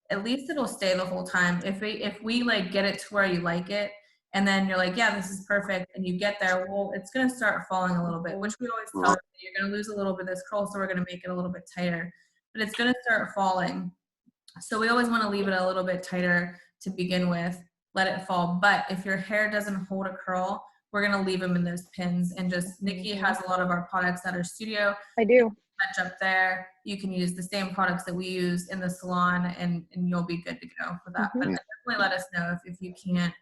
at least it'll stay the whole time. If we like get it to where you like it, and then you're like, yeah, this is perfect, and you get there, well, it's going to start falling a little bit, which we always tell you, you're going to lose a little bit of this curl, so we're going to make it a little bit tighter. But it's going to start falling. So we always want to leave it a little bit tighter to begin with, let it fall. But if your hair doesn't hold a curl, we're going to leave them in those pins. And just, Nikki has a lot of our products at her studio. I do. Touch up there. You can use the same products that we use in the salon, and you'll be good to go for that. But definitely let us know if you can't,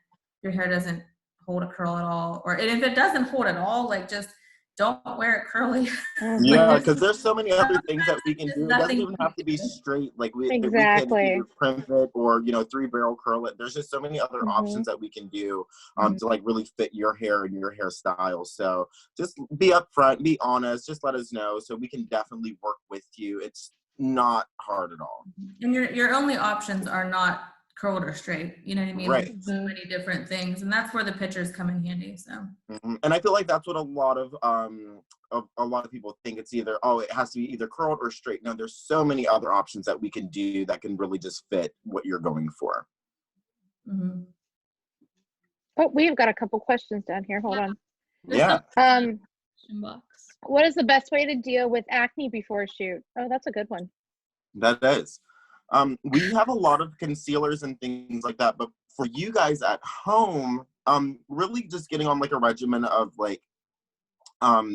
your hair doesn't hold a curl at all. Or if it doesn't hold at all, like just don't wear it curly. Yeah, because there's so many other things that we can do. It doesn't even have to be straight. Like we can either crimp it or, you know, 3-barrel curl it. There's just so many other options that we can do to like really fit your hair and your hairstyle. So just be upfront, be honest, just let us know so we can definitely work with you. It's not hard at all. And your only options are not curled or straight, you know what I mean? Right. There's so many different things, and that's where the pictures come in handy. So and I feel like that's what a lot of people think. It's either, oh, it has to be either curled or straight. No, there's so many other options that we can do that can really just fit what you're going for. Oh, we've got a couple questions down here. Hold on. Yeah. What is the best way to deal with acne before a shoot? Oh, that's a good one. That is. We have a lot of concealers and things like that, but for you guys at home, really just getting on like a regimen of like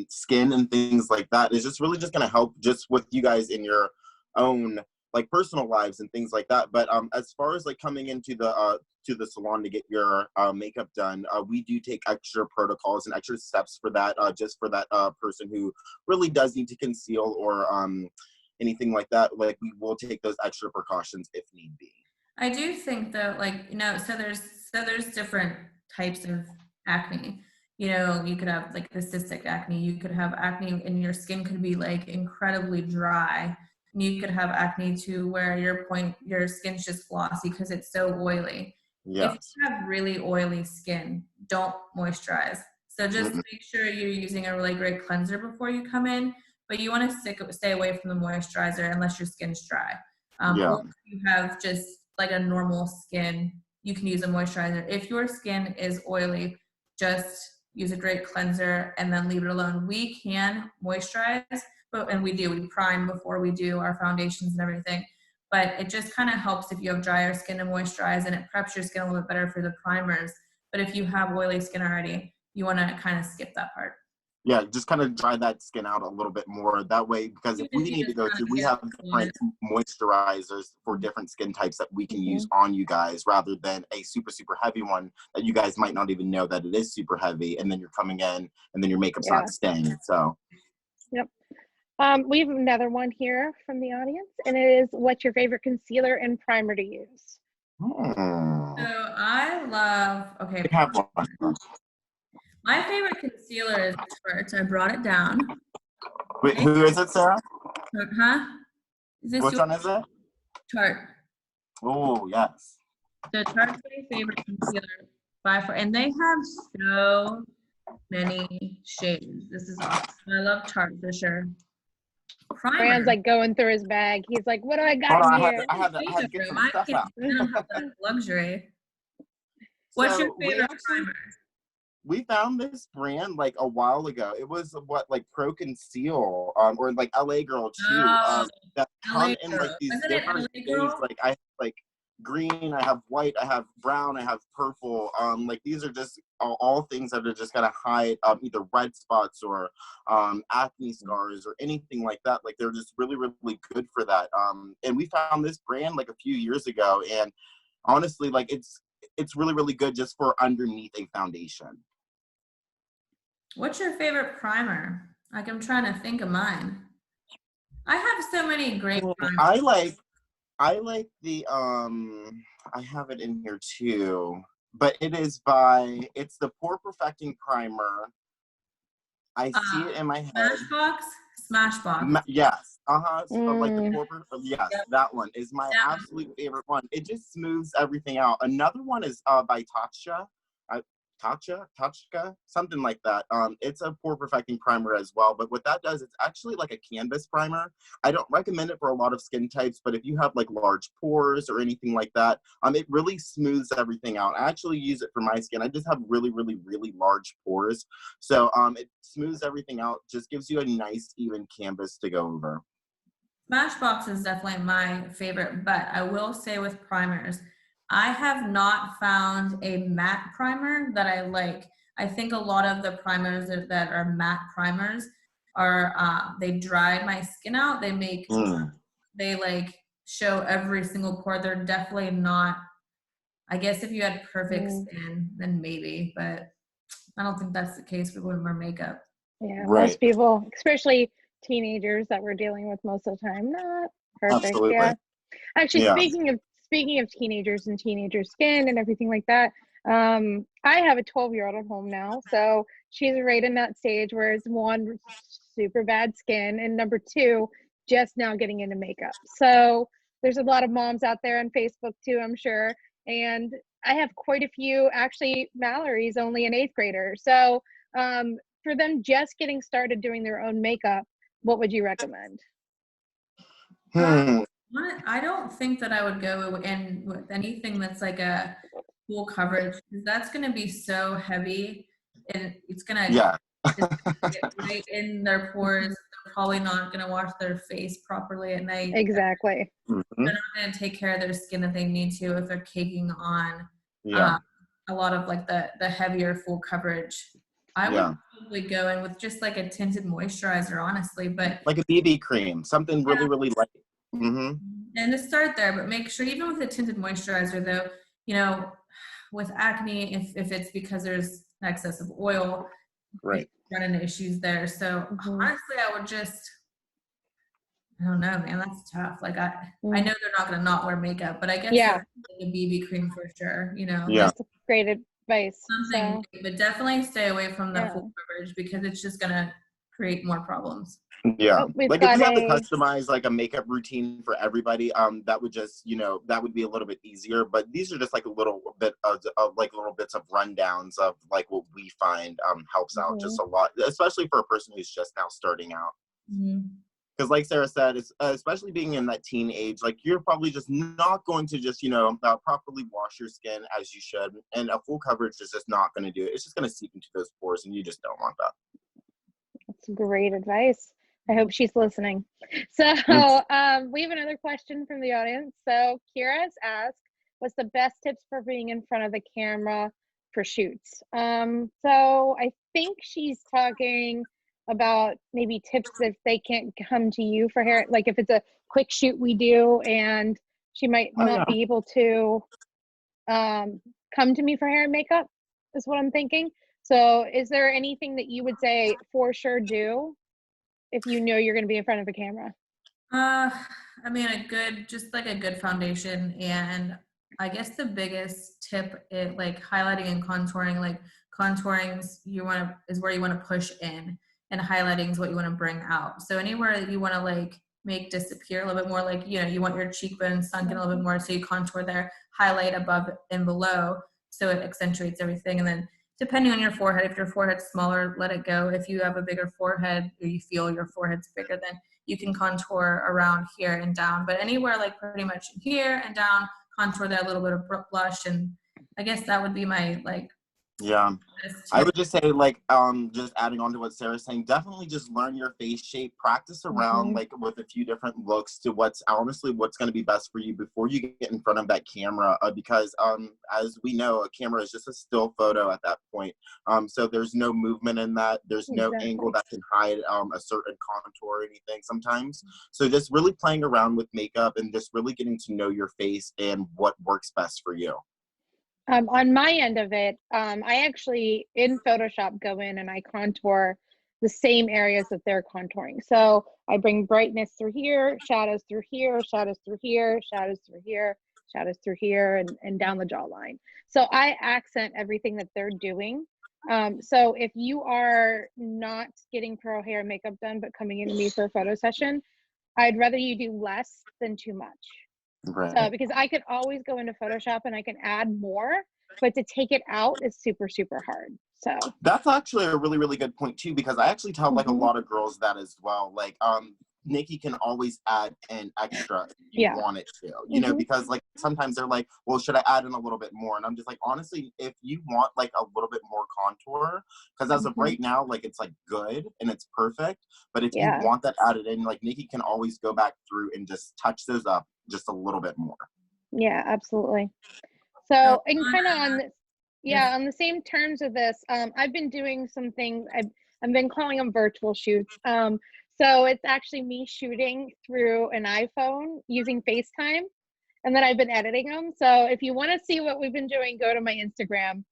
skin and things like that is just really just going to help just with you guys in your own like personal lives and things like that. But as far as like coming into the salon to get your makeup done, we do take extra protocols and extra steps for that, just for that person who really does need to conceal or anything like that. Like we will take those extra precautions if need be. I do think though, like, you know, so there's different types of acne. You know, you could have like the cystic acne, you could have acne and your skin could be like incredibly dry. And you could have acne to where your skin's just glossy because it's so oily. Yes. If you have really oily skin, don't moisturize. So just make sure you're using a really great cleanser before you come in, but you want to stay away from the moisturizer unless your skin's dry. Or if you have just like a normal skin, you can use a moisturizer. If your skin is oily, just use a great cleanser and then leave it alone. We can moisturize, and we prime before we do our foundations and everything. But it just kind of helps if you have drier skin to moisturize, and it preps your skin a little bit better for the primers. But if you have oily skin already, you want to kind of skip that part. Yeah, just kind of dry that skin out a little bit more. That way, because if we need to go through, we have different moisturizers for different skin types that we can use on you guys, rather than a super, super heavy one that you guys might not even know that it is super heavy, and then you're coming in and then your makeup's not staying. So. Yep. We have another one here from the audience, and it is, what's your favorite concealer and primer to use? So I love, okay. I have one. My favorite concealer is Tarte. I brought it down. Wait, who is it, Sarah? Huh? Which one is it? Tarte. Oh, yes. So Tarte's my favorite concealer by far, and they have so many shades. This is awesome. I love Tarte for sure. Primer. Brand's like going through his bag. He's like, what do I got in here? I had to get some stuff out. I don't have that luxury. What's your favorite primer? We found this brand like a while ago. It was like Pro Conceal, or like LA Girl too. That come in like these different shades. Like I have like green, I have white, I have brown, I have purple. Like these are just all things that are just gonna hide either red spots or acne scars or anything like that. Like they're just really, really good for that. And we found this brand like a few years ago, and honestly, like it's really, really good just for underneath a foundation. What's your favorite primer? Like, I'm trying to think of mine. I have so many great primers. I like the I have it in here too, but it's the Pore Perfecting Primer. I see it in my head. Smashbox. Yes. So like the Pore, that one is my absolute favorite one. It just smooths everything out. Another one is by Tatcha. Tatcha, something like that. It's a pore perfecting primer as well, but what that does, it's actually like a canvas primer. I don't recommend it for a lot of skin types, but if you have like large pores or anything like that, it really smooths everything out. I actually use it for my skin. I just have really, really, really large pores, so it smooths everything out, just gives you a nice even canvas to go over. Smashbox is definitely my favorite, but I will say with primers, I have not found a matte primer that I like. I think a lot of the primers that are matte primers are, they dry my skin out. They like show every single pore. They're definitely not, I guess if you had perfect skin, then maybe, but I don't think that's the case for women wear makeup. Yeah, most people, especially teenagers that we're dealing with most of the time, not perfect. Absolutely. Yeah. Actually, speaking of teenagers and teenager skin and everything like that, I have a 12-year-old at home now, so she's right in that stage where it's one, super bad skin, and number two, just now getting into makeup. So there's a lot of moms out there on Facebook too, I'm sure, and I have quite a few. Actually, Mallory's only an 8th grader, so for them just getting started doing their own makeup, what would you recommend? I don't think that I would go in with anything that's like a full coverage, because that's going to be so heavy, and it's going to get right in their pores. They're probably not going to wash their face properly at night. Exactly. Mhm. They're not going to take care of their skin that they need to if they're caking on Yeah. a lot of like the heavier full coverage. I would probably go in with just like a tinted moisturizer, honestly, but like a BB cream, something really, really light. And to start there, but make sure even with a tinted moisturizer though, you know, with acne, if it's because there's excess of oil, Right. you run into issues there. So honestly, I would just, I don't know, man, that's tough. Like I know they're not gonna not wear makeup, but I guess like a BB cream for sure, you know. Yeah. That's great advice. Something, but definitely stay away from the Yeah. full coverage because it's just gonna create more problems. Yeah. Oh, we've like if got you had to a- customize like a makeup routine for everybody, that would just, you know, that would be a little bit easier. But these are just like a little bit of like little bits of rundowns of like what we find helps out just a lot, especially for a person who's just now starting out. Because like Sarah said, it's, especially being in that teen age, like you're probably just not going to just, you know, properly wash your skin as you should. And a full coverage is just not going to do it. It's just going to seep into those pores and you just don't want that. That's great advice. I hope she's listening. So we have another question from the audience. So Kira's asked, what's the best tips for being in front of the camera for shoots? So I think she's talking about maybe tips if they can't come to you for hair, like if it's a quick shoot we do and she might not be able to come to me for hair and makeup is what I'm thinking. So is there anything that you would say for sure do if you know you're going to be in front of a camera? I mean, just like a good foundation. And I guess the biggest tip is like highlighting and contouring. Like contouring is where you want to push in, and highlighting is what you want to bring out. So anywhere that you want to like make disappear a little bit more, like, you know, you want your cheekbones sunk in a little bit more, so you contour there, highlight above and below, so it accentuates everything. And then depending on your forehead, if your forehead's smaller, let it go. If you have a bigger forehead or you feel your forehead's bigger, then you can contour around here and down. But anywhere like pretty much here and down, contour there, a little bit of blush. And I guess that would be my like. Yeah. I would just say like just adding on to what Sarah's saying, definitely just learn your face shape, practice around like with a few different looks to what's honestly what's going to be best for you before you get in front of that camera, because as we know, a camera is just a still photo at that point, so there's no movement in that, there's no angle that can hide a certain contour or anything sometimes. So just really playing around with makeup and just really getting to know your face and what works best for you. On my end of it, I actually in Photoshop go in and I contour the same areas that they're contouring. So I bring brightness through here, shadows through here, shadows through here, shadows through here, shadows through here, and down the jawline. So I accent everything that they're doing. So if you are not getting pro hair and makeup done, but coming into me for a photo session, I'd rather you do less than too much. Right. So because I could always go into Photoshop and I can add more, but to take it out is super, super hard. So that's actually a really, really good point too, because I actually tell like a lot of girls that as well. Like Nicki can always add an extra if you want it to, you know, because like sometimes they're like, well, should I add in a little bit more? And I'm just like, honestly, if you want like a little bit more contour, because as of right now, like it's like good and it's perfect. But if you want that added in, like Nicki can always go back through and just touch those up just a little bit more. Yeah, absolutely. So and kind of on this, on the same terms of this, I've been doing some things. I've been calling them virtual shoots. So it's actually me shooting through an iPhone using FaceTime, and then I've been editing them. So if you want to see what we've been doing, go to my Instagram.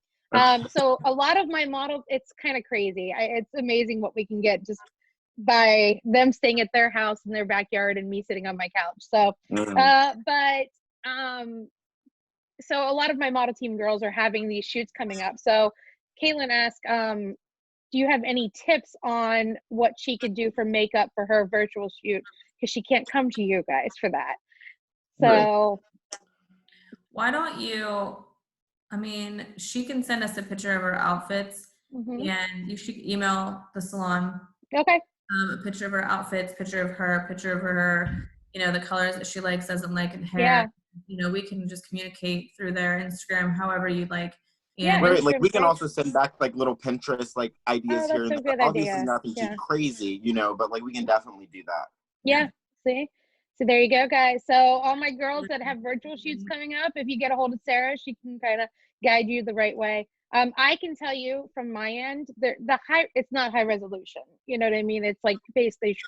So a lot of my models, it's kind of crazy. It's amazing what we can get just by them staying at their house in their backyard and me sitting on my couch. So, so a lot of my model team girls are having these shoots coming up. So Caitlin asked, do you have any tips on what she could do for makeup for her virtual shoot? Because she can't come to you guys for that. So why don't you, I mean, she can send us a picture of her outfits and you should email the salon. Okay. A picture of her outfits, picture of her, you know, the colors that she likes, doesn't like in hair. Yeah. You know, we can just communicate through their Instagram, however you'd like. Yeah, And Right, like Instagram's we can great. also send back like little Pinterest like ideas Oh, here that's and a there. good Obviously idea. nothing too Yeah. crazy, you know, but like we can definitely do that. Yeah. See? So there you go, guys. So all my girls that have virtual shoots coming up, if you get a hold of Sarah, she can kind of guide you the right way. I can tell you from my end, it's not high resolution. You know what I mean? It's like basically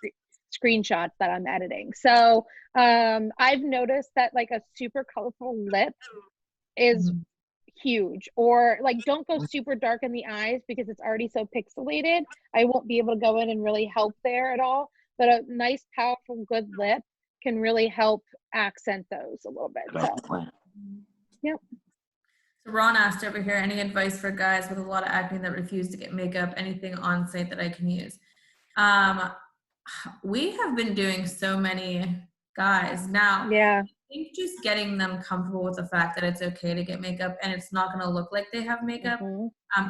screenshots that I'm editing. So I've noticed that like a super colorful lip is huge, or like don't go super dark in the eyes because it's already so pixelated. I won't be able to go in and really help there at all, but a nice powerful good lip can really help accent those a little bit. So yep. So Ron asked over here, any advice for guys with a lot of acne that refuse to get makeup, anything on site that I can use? We have been doing so many guys now. Yeah. I think just getting them comfortable with the fact that it's okay to get makeup and it's not going to look like they have makeup.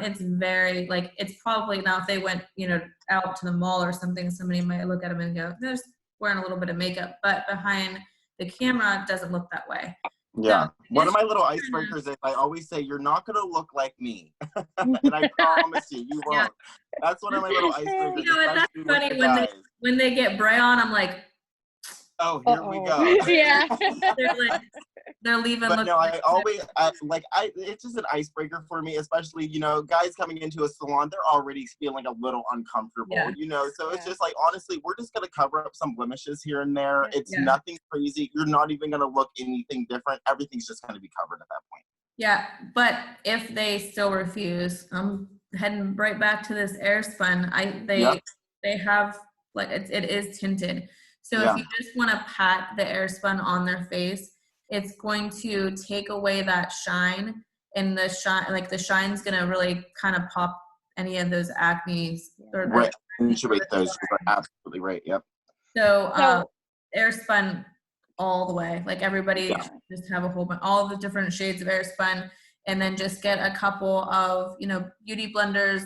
It's very like, it's probably now if they went, you know, out to the mall or something, somebody might look at them and go, they're just wearing a little bit of makeup, but behind the camera, it doesn't look that way. Yeah. So, One of my little icebreakers is I always say, you're not going to look like me. And I promise you, you won't. Yeah. That's one of my little icebreakers. You know what, that's especially with funny the when they get Bray on, I'm like, oh, here we go. Yeah. they're leaving. But no, it's just an icebreaker for me, especially, you know, guys coming into a salon, they're already feeling a little uncomfortable, you know, so it's just like, honestly, we're just going to cover up some blemishes here and there. It's nothing crazy. You're not even going to look anything different. Everything's just going to be covered at that point. Yeah, but if they still refuse, I'm heading right back to this air spun. They have like it is tinted. So if you just want to pat the air spun on their face, it's going to take away that shine, and the shine's gonna really kind of pop any of those acne right. Accentuate those. You're absolutely right. Yep. So air spun all the way. Like everybody just have a whole bunch, all the different shades of air spun, and then just get a couple of, you know, beauty blenders,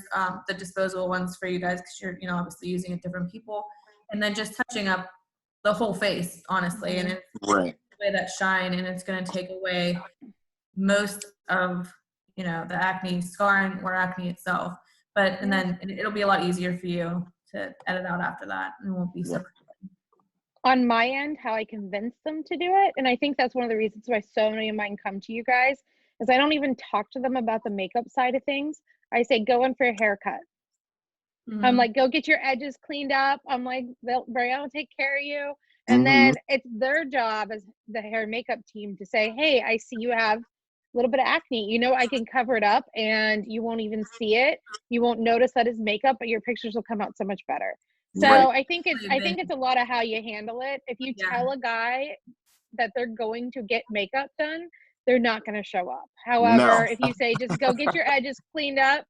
the disposable ones for you guys, because you're, you know, obviously using it different people, and then just touching up the whole face, honestly, and it's away that shine, and it's going to take away most of, you know, the acne scarring or acne itself. But and then it'll be a lot easier for you to edit out after that, and it won't be so. On my end, how I convince them to do it, and I think that's one of the reasons why so many of mine come to you guys, is I don't even talk to them about the makeup side of things. I say, go in for a haircut. I'm like, go get your edges cleaned up. I'm like, Brianna will take care of you. And then it's their job as the hair and makeup team to say, hey, I see you have a little bit of acne. You know, I can cover it up and you won't even see it. You won't notice that it's makeup, but your pictures will come out so much better. So I think it's a lot of how you handle it. If you tell a guy that they're going to get makeup done, they're not going to show up. However, if you say, just go get your edges cleaned up,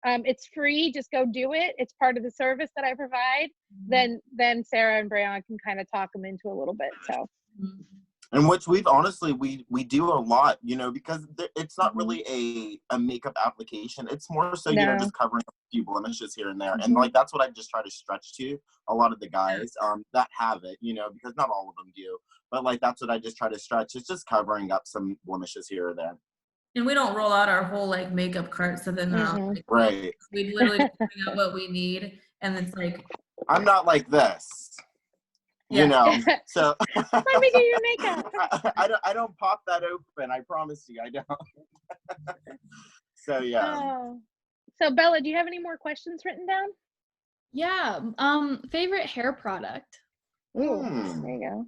it's free, just go do it, it's part of the service that I provide, then Sarah and Brianna can kind of talk them into a little bit. So and which we've honestly we do a lot, you know, because it's not really a makeup application. It's more so, you know, just covering a few blemishes here and there. And like, that's what I just try to stretch to a lot of the guys that have it, you know, because not all of them do, but like, that's what I just try to stretch. It's just covering up some blemishes here or there. And we don't roll out our whole like makeup cart, so then like, we literally just bring out what we need, and it's like, I'm not like this. You know, so let me do your makeup. I don't pop that open. I promise you, I don't. So So Bella, do you have any more questions written down? Yeah. Favorite hair product? Ooh, there you go.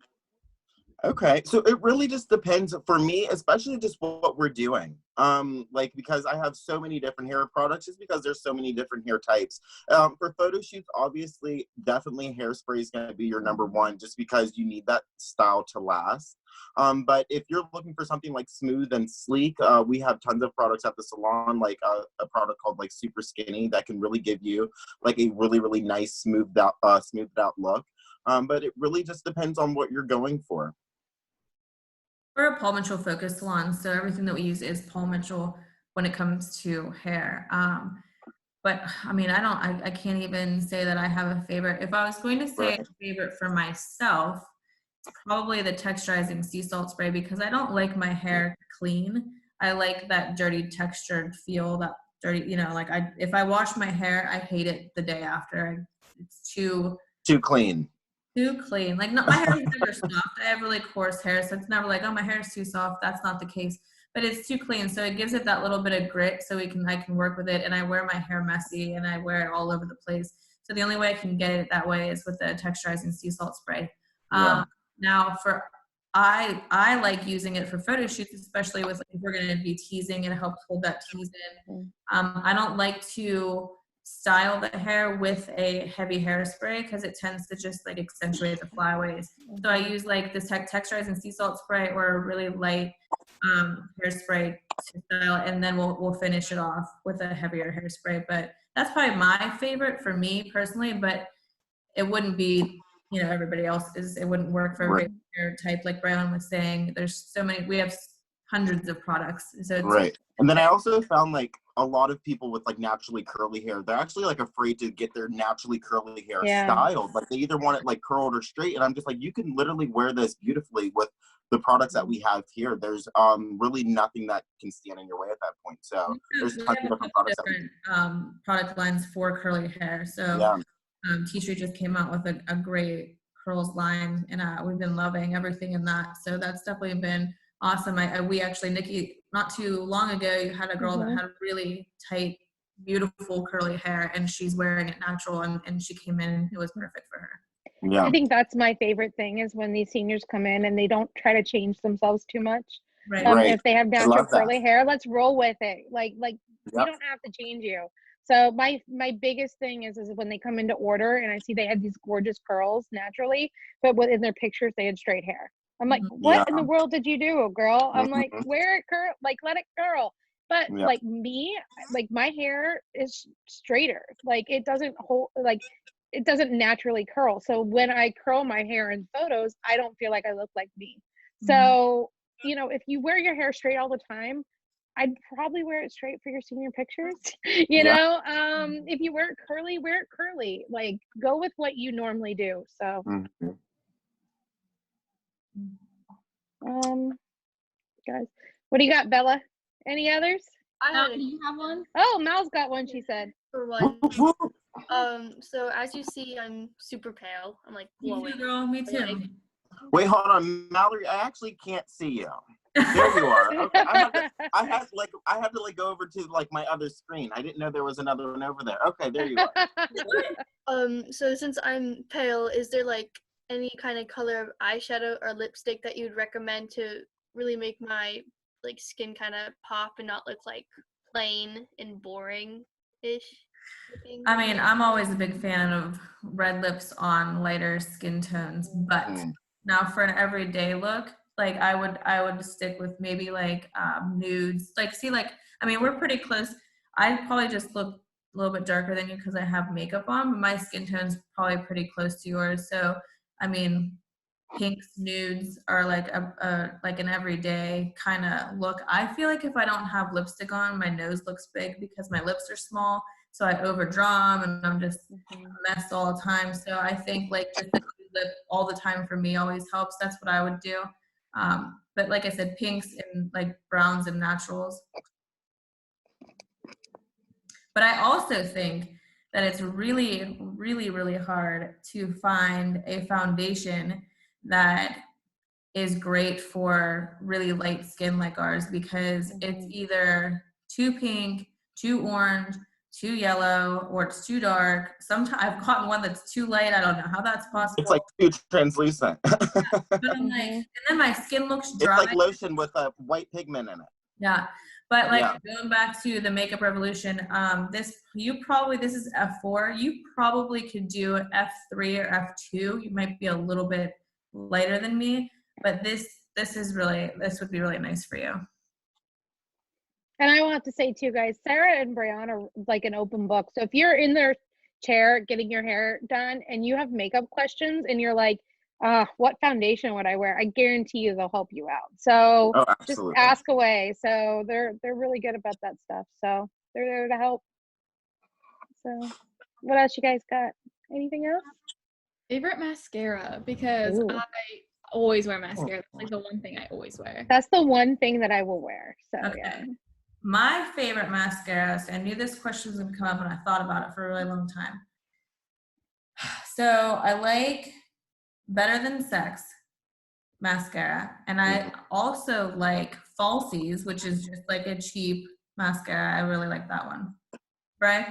Okay, so it really just depends for me, especially just what we're doing. Like, because I have so many different hair products, just because there's so many different hair types. For photo shoots, obviously, definitely hairspray is going to be your number one, just because you need that style to last. But if you're looking for something like smooth and sleek, we have tons of products at the salon, like a product called like Super Skinny that can really give you like a really, really nice smoothed out look. But it really just depends on what you're going for. We're a Paul Mitchell focused salon, so everything that we use is Paul Mitchell when it comes to hair. But I mean, I can't even say that I have a favorite. If I was going to say a favorite for myself, it's probably the texturizing sea salt spray, because I don't like my hair clean. I like that dirty textured feel, that dirty, you know, like if I wash my hair, I hate it the day after. It's too clean. Too clean. Like, not, my hair is never soft. I have really coarse hair, so it's never like, oh, my hair is too soft. That's not the case. But it's too clean, so it gives it that little bit of grit, so I can work with it. And I wear my hair messy, and I wear it all over the place. So the only way I can get it that way is with the texturizing sea salt spray. Yeah. Now, I like using it for photo shoots, especially with, like, if we're going to be teasing, and it helps hold that tease in. I don't like to style the hair with a heavy hairspray because it tends to just like accentuate the flyaways. So I use like this texturizing sea salt spray or a really light hairspray to style it, and then we'll finish it off with a heavier hairspray. But that's probably my favorite for me personally, but it wouldn't be, you know, everybody else's. It wouldn't work for every hair type. Like Brian was saying, there's so many, we have hundreds of products. So it's, And then I also found like a lot of people with like naturally curly hair, they're actually like afraid to get their naturally curly hair styled. Like they either want it like curled or straight. And I'm just like, you can literally wear this beautifully with the products that we have here. There's really nothing that can stand in your way at that point. So there's tons of different products. Product lines for curly hair. So T-Street just came out with a great curls line, and we've been loving everything in that. So that's definitely been awesome. We actually, Nicki, not too long ago, you had a girl that had really tight, beautiful curly hair, and she's wearing it natural, and she came in and it was perfect for her. Yeah. I think that's my favorite thing is when these seniors come in and they don't try to change themselves too much. If they have natural curly hair, let's roll with it. Like we don't have to change you. So my biggest thing is when they come into order and I see they had these gorgeous curls naturally, but in their pictures they had straight hair. I'm like, what in the world did you do, girl? I'm like, wear it curl, like let it curl. But like me, like my hair is straighter. Like it doesn't hold, like it doesn't naturally curl. So when I curl my hair in photos, I don't feel like I look like me. So, you know, if you wear your hair straight all the time, I'd probably wear it straight for your senior pictures. You know, if you wear it curly. Like go with what you normally do. So guys, what do you got, Bella? Any others? Do you have one? Oh, Mal's got one, she said. For one. So as you see, I'm super pale. I'm like glowing. Me too, girl. Me too. Like, wait, hold on, Mallory. I actually can't see you. There you are. Okay, I have to like go over to like my other screen. I didn't know there was another one over there. Okay, there you are. So since I'm pale, is there like any kind of color of eyeshadow or lipstick that you'd recommend to really make my like skin kind of pop and not look like plain and boring-ish? I mean, I'm always a big fan of red lips on lighter skin tones, but now for an everyday look, like I would stick with maybe like nudes. Like, see, like, I mean, we're pretty close. I'd probably just look a little bit darker than you because I have makeup on, but my skin tone's probably pretty close to yours. So, I mean, pinks, nudes are like like an everyday kind of look. I feel like if I don't have lipstick on, my nose looks big because my lips are small. So I overdraw them and I'm just a mess all the time. So I think like just a lip all the time for me always helps. That's what I would do. But like I said, pinks and like browns and naturals. But I also think that it's really, really, really hard to find a foundation that is great for really light skin like ours because it's either too pink, too orange, too yellow, or it's too dark. Sometimes I've gotten one that's too light. I don't know how that's possible. It's like too translucent. But I'm like, and then my skin looks dry. It's like lotion with a white pigment in it. Yeah. But like going back to the makeup revolution, this is F4. You probably could do F3 or F2. You might be a little bit lighter than me, but this would be really nice for you. And I want to say too, guys, Sarah and Brianna are like an open book. So if you're in their chair getting your hair done and you have makeup questions and you're like, what foundation would I wear? I guarantee you they'll help you out. So just ask away. So they're really good about that stuff. So they're there to help. So what else you guys got? Anything else? Favorite mascara, because always wear mascara. That's like the one thing I always wear. That's the one thing that I will wear. So Okay. yeah. My favorite mascara, so I knew this question was gonna come up and I thought about it for a really long time. So I like Better Than Sex mascara, and I also like Falsies, which is just like a cheap mascara. I really like that one. Bray?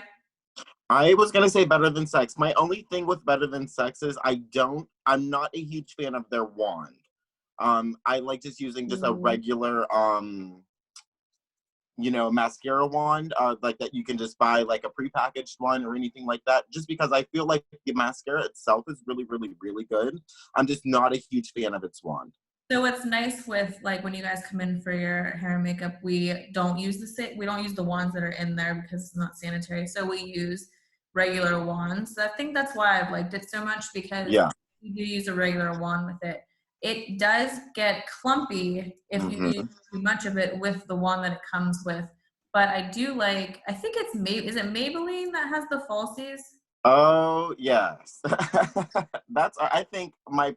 I was gonna say Better Than Sex. My only thing with Better Than Sex is I'm not a huge fan of their wand. I like just using just a regular mascara wand, like that you can just buy like a prepackaged one or anything like that, just because I feel like the mascara itself is really, really, really good. I'm just not a huge fan of its wand. So what's nice with like when you guys come in for your hair and makeup, we don't use the wands that are in there because it's not sanitary. So we use regular wands. So I think that's why I've liked it so much, because you do use a regular wand with it. It does get clumpy if you use too much of it with the wand that it comes with. But I do like, I think is it Maybelline that has the Falsies? Oh yes. That's, I think, my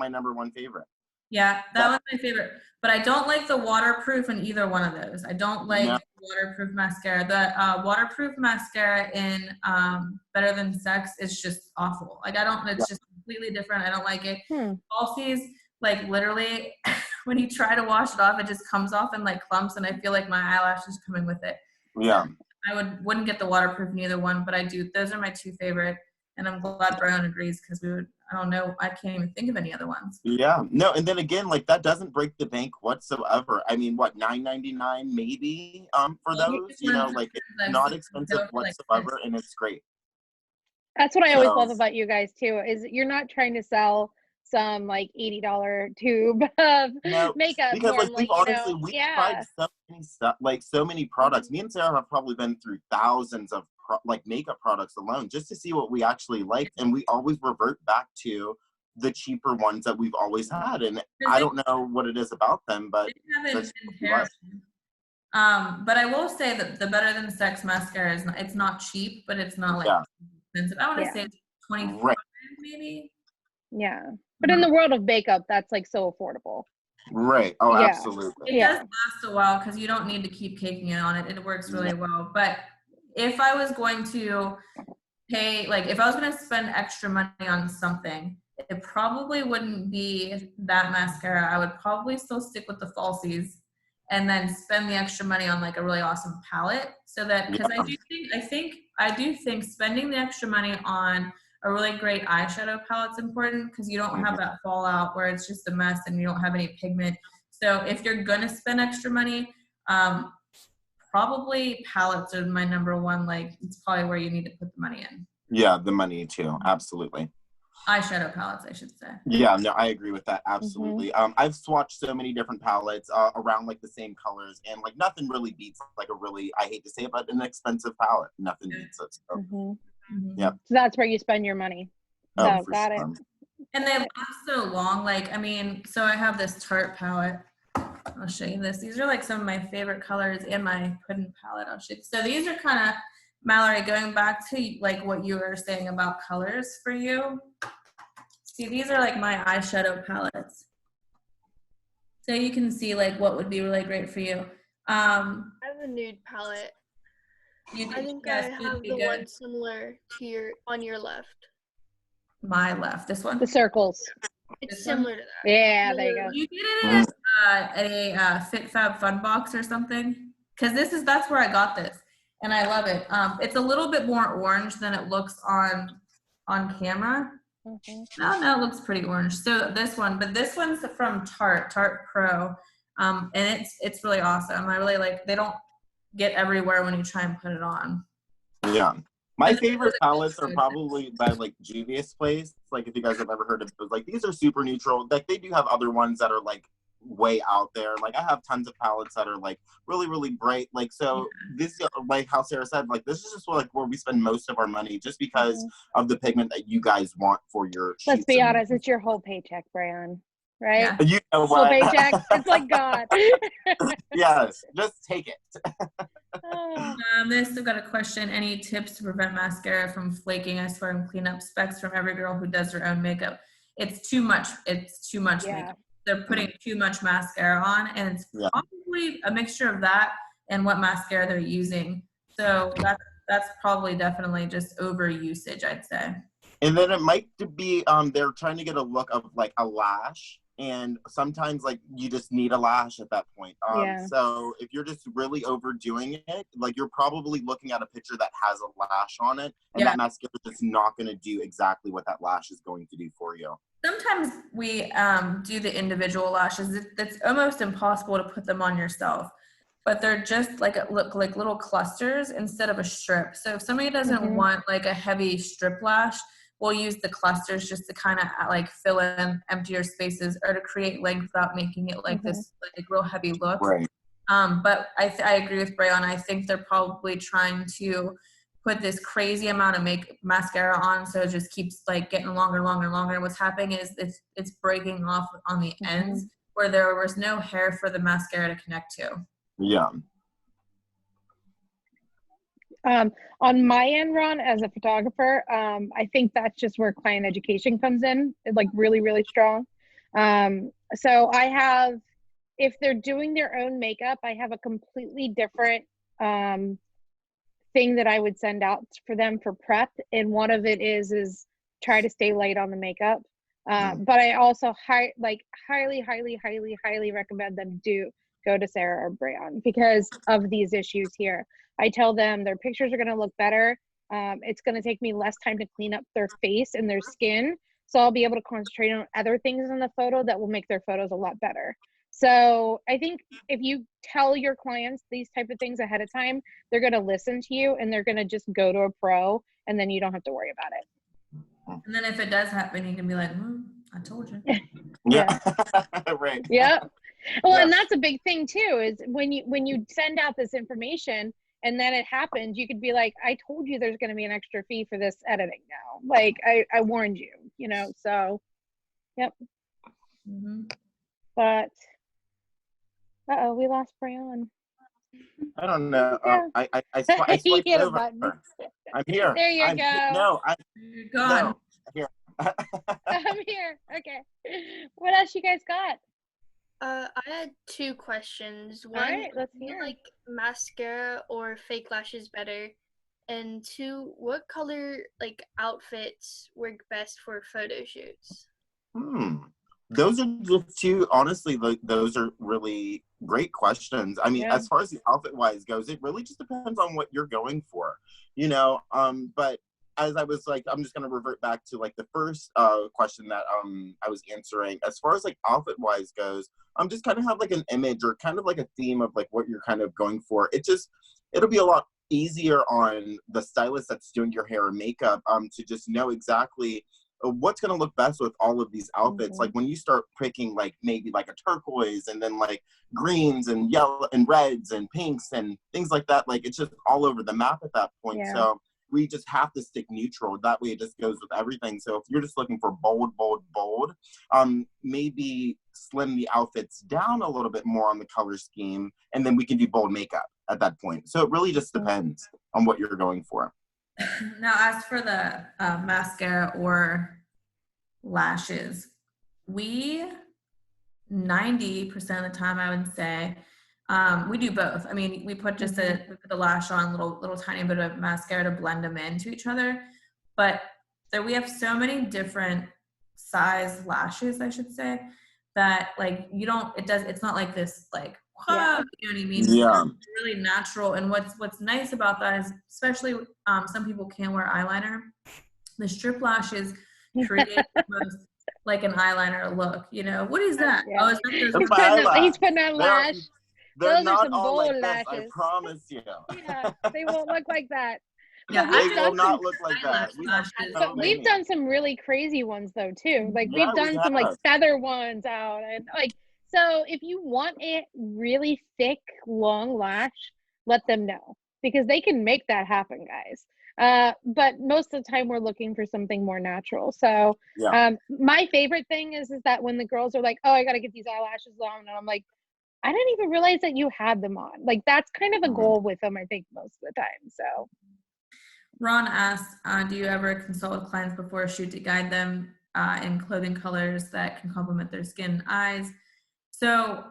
number one favorite. Yeah, that was my favorite. But I don't like the waterproof in either one of those. I don't like waterproof mascara. The waterproof mascara in Better Than Sex is just awful. Like it's just completely different. I don't like it. Falsies, like literally, when you try to wash it off, it just comes off in like clumps, and I feel like my eyelashes coming with it. Yeah. So I wouldn't get the waterproof in either one, but I do. Those are my two favorite. And I'm glad Brian agrees, because I don't know, I can't even think of any other ones. Yeah, no, and then again, like that doesn't break the bank whatsoever. I mean, what, $9.99 maybe for those? Like it's not expensive whatsoever, and it's great. That's what I always love about you guys too, is you're not trying to sell some like $80 tube of makeup. Because normally, we've tried so many stuff, like so many products. Me and Sarah have probably been through thousands of makeup products alone just to see what we actually liked, and we always revert back to the cheaper ones that we've always had. And I don't know what it is about them, but but I will say that the Better Than Sex mascara it's not cheap, but it's not like expensive. I want to say $25 maybe. Yeah, but in the world of makeup, that's like so affordable. Right. Oh, absolutely. It does last a while because you don't need to keep caking it on it. It works really well. But if I was going to pay, like if I was going to spend extra money on something, it probably wouldn't be that mascara. I would probably still stick with the Falsies and then spend the extra money on like a really awesome palette. So that, because I do think spending the extra money on a really great eyeshadow palette's important, because you don't have that fallout where it's just a mess and you don't have any pigment. So if you're gonna spend extra money, probably palettes are my number one. Like it's probably where you need to put the money in. Yeah, the money too. Absolutely. Eyeshadow palettes, I should say. Yeah, no, I agree with that. Absolutely. I've swatched so many different palettes around like the same colors, and like nothing really beats like a really, I hate to say it, but an expensive palette. Nothing beats it. So. Yeah. So that's where you spend your money. Oh, so got it. And they last so long. Like, I mean, so I have this Tarte palette. I'll show you this. These are like some of my favorite colors in my pudding palette. I'll show you. So these are kind of, Mallory, going back to like what you were saying about colors for you. See, these are like my eyeshadow palettes. So you can see like what would be really great for you. I have a nude palette. I think I have the one similar to on your left. My left, this one? The circles. It's similar to that. Yeah, there you go. You get it at a Fit Fab Fun Box or something? Because that's where I got this, and I love it. It's a little bit more orange than it looks on camera. No, it looks pretty orange. So this one's from Tarte Pro, and it's really awesome. I really like. They don't get everywhere when you try and put it on. Yeah. My favorite palettes are probably by like Juvia's Place. Like if you guys have ever heard of those, like these are super neutral. Like they do have other ones that are like way out there. Like I have tons of palettes that are like really, really bright. Like so this, like how Sarah said, like this is just like where we spend most of our money, just because of the pigment that you guys want for your sheets. Let's be honest, it's your whole paycheck, Brian. Right? Yeah. You know what? Whole paycheck. It's like God. Yes, just take it. I've got a question. Any tips to prevent mascara from flaking? I swear and clean up specks from every girl who does her own makeup. it's too much. It's too much Yeah. makeup. They're putting too much mascara on, and it's Yeah. probably a mixture of that and what mascara they're using. So that's probably definitely just over usage, I'd say. And then it might be they're trying to get a look of like a lash, and sometimes like you just need a lash at that point. Yeah. So if you're just really overdoing it, like you're probably looking at a picture that has a lash on it, and that mascara is just not going to do exactly what that lash is going to do for you. Sometimes we do the individual lashes. It's almost impossible to put them on yourself, but they're just like look like little clusters instead of a strip. So if somebody doesn't want like a heavy strip lash, we'll use the clusters just to kind of like fill in emptier spaces or to create length without making it like this like real heavy look. Right. But I agree with Brayon. I think they're probably trying to put this crazy amount of mascara on, so it just keeps like getting longer. What's happening is it's breaking off on the ends where there was no hair for the mascara to connect to. Yeah. On my end, Ron, as a photographer, I think that's just where client education comes in, like really, really strong. So I have, if they're doing their own makeup, I have a completely different thing that I would send out for them for prep. And one of it is try to stay light on the makeup. But I also highly recommend them do go to Sarah or Brayon because of these issues here. I tell them their pictures are going to look better. It's going to take me less time to clean up their face and their skin. So I'll be able to concentrate on other things in the photo that will make their photos a lot better. So I think if you tell your clients these type of things ahead of time, they're going to listen to you and they're going to just go to a pro, and then you don't have to worry about it. And then if it does happen, you can be like, I told you. Yeah. Right. Yeah. Well, and that's a big thing too, is when you send out this information and then it happens, you could be like, I told you there's going to be an extra fee for this editing now. Like I warned you, so yep. But we lost Brayon. I don't know. Yeah. I swiped hit a over. button. I'm here. There you go. You're gone. No, here. I'm here. Okay. What else you guys got? I had 2 questions. One, right, let's do you hear. like mascara or fake lashes better? And 2, what color like outfits work best for photo shoots? Those are the 2, honestly, those are really great questions. I mean, as far as the outfit wise goes, it really just depends on what you're going for, but as I was like, I'm just going to revert back to like the first question that I was answering. As far as like outfit wise goes, just kind of have like an image or kind of like a theme of like what you're kind of going for. It'll be a lot easier on the stylist that's doing your hair or makeup to just know exactly what's going to look best with all of these outfits. Like when you start picking like maybe like a turquoise and then like greens and yellow and reds and pinks and things like that, like it's just all over the map at that point. So we just have to stick neutral. That way it just goes with everything. So if you're just looking for bold, maybe slim the outfits down a little bit more on the color scheme, and then we can do bold makeup at that point. So it really just depends on what you're going for. Now, as for the mascara or lashes, we 90% of the time, I would say, we do both. I mean, we put just we put the lash on, little tiny bit of mascara to blend them into each other. But so we have so many different size lashes, I should say, that like it's not like this like, you know what I mean? Yeah. It's really natural. And what's nice about that is, especially some people can't wear eyeliner. The strip lashes create almost like an eyeliner look. What is that? Yeah. Oh, is that He's putting on lash. They're Those not are some all bold like lashes. this, I promise you. Yeah, they won't look like that. Yeah, they will not look like that. But we've done some really crazy ones though too. Like we've done some like feather ones out, and like, so if you want a really thick, long lash, let them know, because they can make that happen, guys. But most of the time we're looking for something more natural. So my favorite thing is that when the girls are like, oh, I got to get these eyelashes on, and I'm like, I didn't even realize that you had them on. Like that's kind of a goal with them, I think, most of the time. So Ron asked, do you ever consult with clients before a shoot to guide them in clothing colors that can complement their skin and eyes. So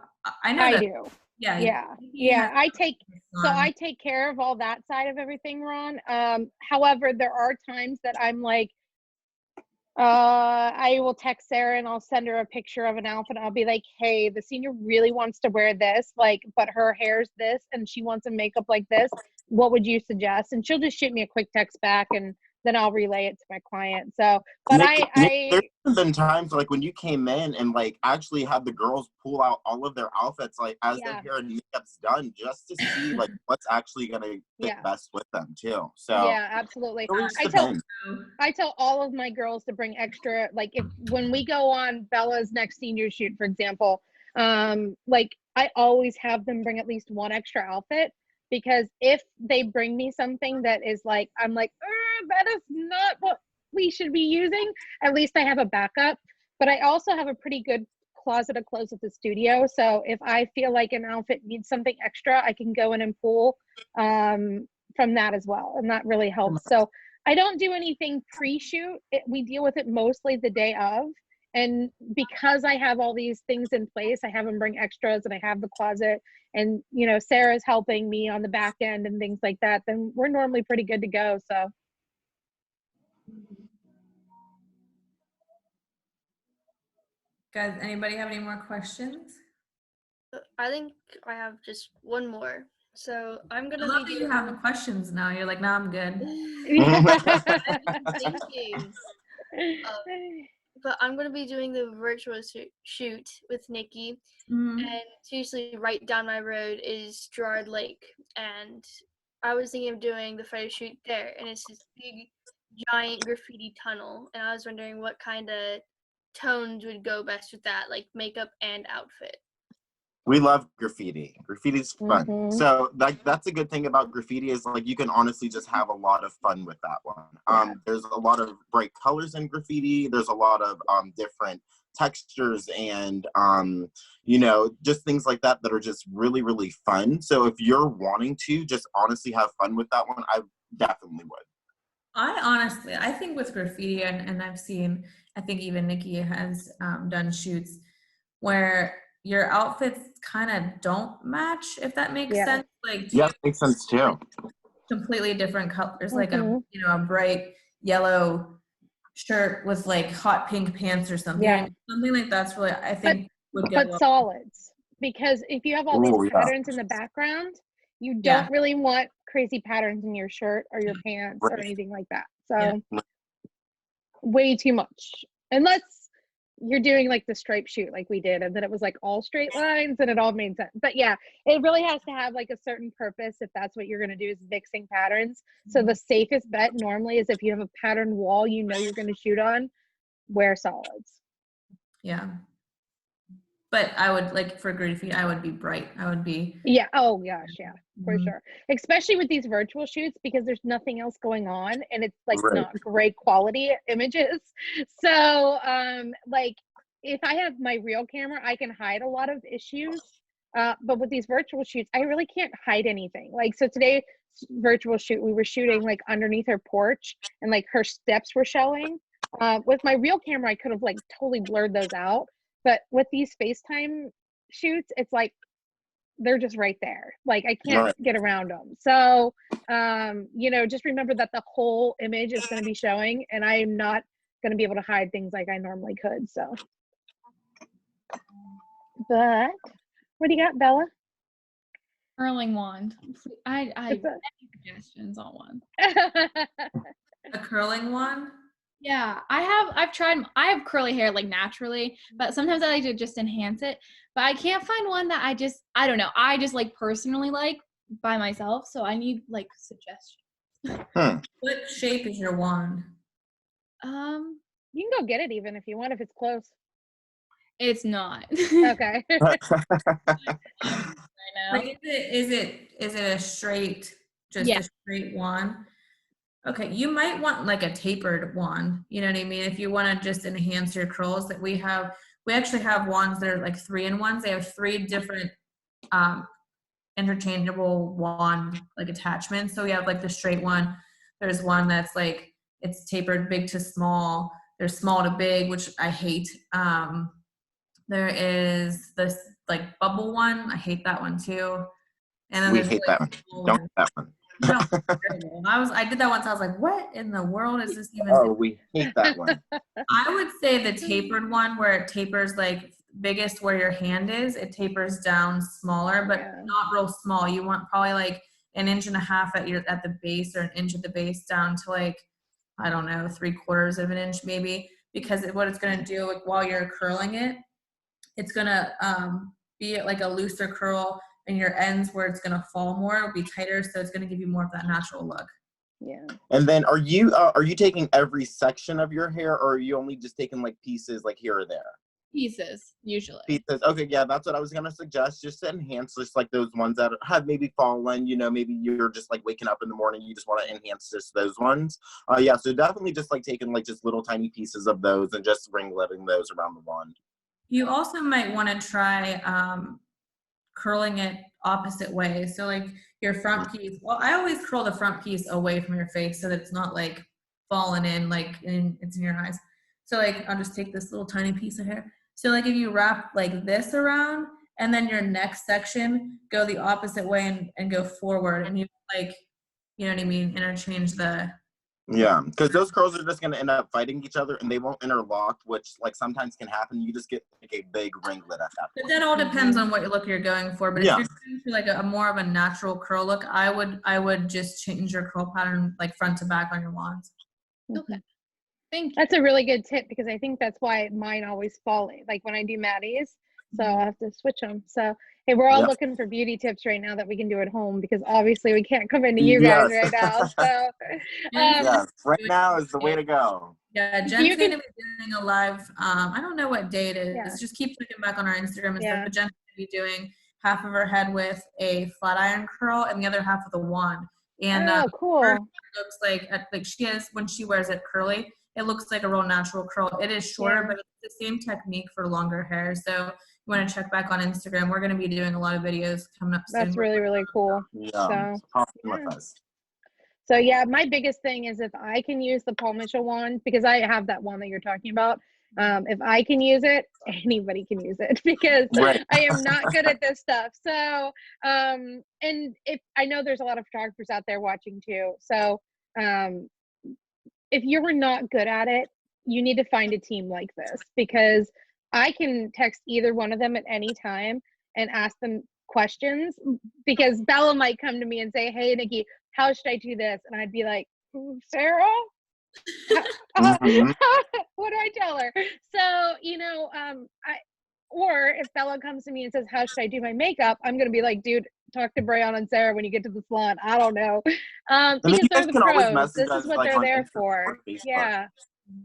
I know I that. do. Yeah. Yeah. I take care of all that side of everything, Ron. However, there are times that I'm like, I will text Sarah and I'll send her a picture of an outfit. I'll be like, hey, the senior really wants to wear this, like, but her hair's this and she wants a makeup like this. What would you suggest? And she'll just shoot me a quick text back and then I'll relay it to my client. So, but Nick, there's been times like when you came in and like actually had the girls pull out all of their outfits like as their hair and makeup's done just to see like what's actually gonna fit best with them too. So yeah, absolutely. I tell all of my girls to bring extra, like when we go on Bella's next senior shoot, for example, like I always have them bring at least one extra outfit, because if they bring me something that is like, I'm like, that is not what we should be using, at least I have a backup. But I also have a pretty good closet of clothes at the studio. So if I feel like an outfit needs something extra, I can go in and pull from that as well. And that really helps. So I don't do anything pre-shoot. We deal with it mostly the day of. And because I have all these things in place, I have them bring extras and I have the closet and, you know, Sarah's helping me on the back end and things like that, then we're normally pretty good to go. So. Guys, anybody have any more questions? I think I have just one more. So I'm going to I love that you have questions now. You're like, no, I'm good. Thank you. But I'm going to be doing the virtual shoot with Nicki. And seriously, right down my road is Gerard Lake. And I was thinking of doing the photo shoot there. And it's this big, giant graffiti tunnel. And I was wondering what kind of tones would go best with that, like makeup and outfit. We love graffiti. Graffiti's fun. So that's a good thing about graffiti is like you can honestly just have a lot of fun with that one. There's a lot of bright colors in graffiti. There's a lot of different textures and you know, just things like that that are just really, really fun. So if you're wanting to just honestly have fun with that one, I definitely would. I think with graffiti, and I've seen, I think even Nicki has done shoots where your outfits kind of don't match, if that makes sense. Like, makes sense too. Completely different colors, like a bright yellow shirt with like hot pink pants or something. Yeah. Something like that's really, I think, would go well. Solids, because if you have all these patterns in the background, you don't really want crazy patterns in your shirt or your pants or anything like that. So way too much, unless you're doing like the stripe shoot like we did and then it was like all straight lines and it all made sense. But yeah, it really has to have like a certain purpose if that's what you're going to do, is mixing patterns. So the safest bet normally is if you have a pattern wall you know you're going to shoot on, wear solids. Yeah. But I would, like, for graffiti, I would be bright. I would be. Yeah. Oh gosh. Yeah, for sure. Especially with these virtual shoots because there's nothing else going on and it's like not great quality images. So like if I have my real camera, I can hide a lot of issues. But with these virtual shoots, I really can't hide anything. Like, so today's virtual shoot, we were shooting like underneath her porch and like her steps were showing. With my real camera, I could have like totally blurred those out. But with these FaceTime shoots, it's like they're just right there. Like I can't get around them. So, you know, just remember that the whole image is going to be showing, and I'm not going to be able to hide things like I normally could. So, but what do you got, Bella? Curling wand. I have suggestions on one. A curling wand? Yeah, I've tried, I have curly hair like naturally, but sometimes I like to just enhance it. But I can't find one that I don't know, I just like personally like by myself. So I need like suggestions. What shape is your wand? You can go get it even if you want, if it's close. It's not. Okay. Like, is it a straight, just a straight wand? Okay, you might want like a tapered wand, you know what I mean? If you want to just enhance your curls, that we actually have wands that are like 3-in-1s. They have 3 different interchangeable wand like attachments. So we have like the straight one. There's one that's like, it's tapered big to small. There's small to big, which I hate. There is this like bubble one. I hate that one too. And then We there's hate like that one. small Don't ones. hate that one. No, terrible. I did that once. I was like, what in the world is this even? Oh, we hate that one. I would say the tapered one where it tapers like biggest where your hand is, it tapers down smaller, but Yeah. not real small. You want probably like 1.5 inches at the base, or 1 inch at the base down to like, I don't know, 3/4 of an inch maybe, because what it's going to do, like, while you're curling it, it's going to be like a looser curl, and your ends where it's going to fall more will be tighter, so it's going to give you more of that natural look. Yeah. And then are you taking every section of your hair, or are you only just taking like pieces like here or there? Pieces, usually. Pieces. Okay, yeah, that's what I was gonna suggest. Just to enhance, just like those ones that have maybe fallen. You know, maybe you're just like waking up in the morning, you just want to enhance just those ones. Yeah, so definitely just like taking like just little tiny pieces of those and just ringletting those around the wand. You also might want to try curling it opposite way. So like your front piece, well, I always curl the front piece away from your face so that it's not like falling in, like it's in your eyes. So like, I'll just take this little tiny piece of hair. So like if you wrap like this around, and then your next section, go the opposite way and go forward, and you like, you know what I mean? Interchange the. Yeah, because those curls are just gonna end up fighting each other, and they won't interlock, which like sometimes can happen. You just get like a big ringlet at that But point. that all depends on what look you're going for. But Yeah. if you're going for like a more of a natural curl look, I would just change your curl pattern like front to back on your wands. Okay. Thank you. That's a really good tip, because I think that's why mine always fall, like when I do Maddie's. So I'll have to switch them. So, hey, we're all Yep. looking for beauty tips right now that we can do at home, because obviously we can't come into you guys right now. So, Yes, right now is the way to go. Yeah, Jen's going to be doing a live, I don't know what day it is. Yeah. Just keep looking back on our Instagram and Yeah. stuff. But Jen's going to be doing half of her head with a flat iron curl and the other half with a wand. And oh, cool. her looks like she has, when she wears it curly, it looks like a real natural curl. It is shorter, Yeah. but it's the same technique for longer hair. So you want to check back on Instagram. We're going to be doing a lot of videos coming up soon. That's really, really cool. Yeah, with us. So yeah, my biggest thing is if I can use the Paul Mitchell wand, because I have that one that you're talking about. If I can use it, anybody can use it, because Right. I am not good at this stuff. So, and if I know there's a lot of photographers out there watching too. So, if you're not good at it, you need to find a team like this, because I can text either one of them at any time and ask them questions, because Bella might come to me and say, hey, Nicki, how should I do this? And I'd be like, Sarah, what do I tell her? So, you know, or if Bella comes to me and says, how should I do my makeup? I'm going to be like, dude, talk to Brian and Sarah when you get to the salon. I don't know. Because they're the pros. This is what they're there for. Yeah.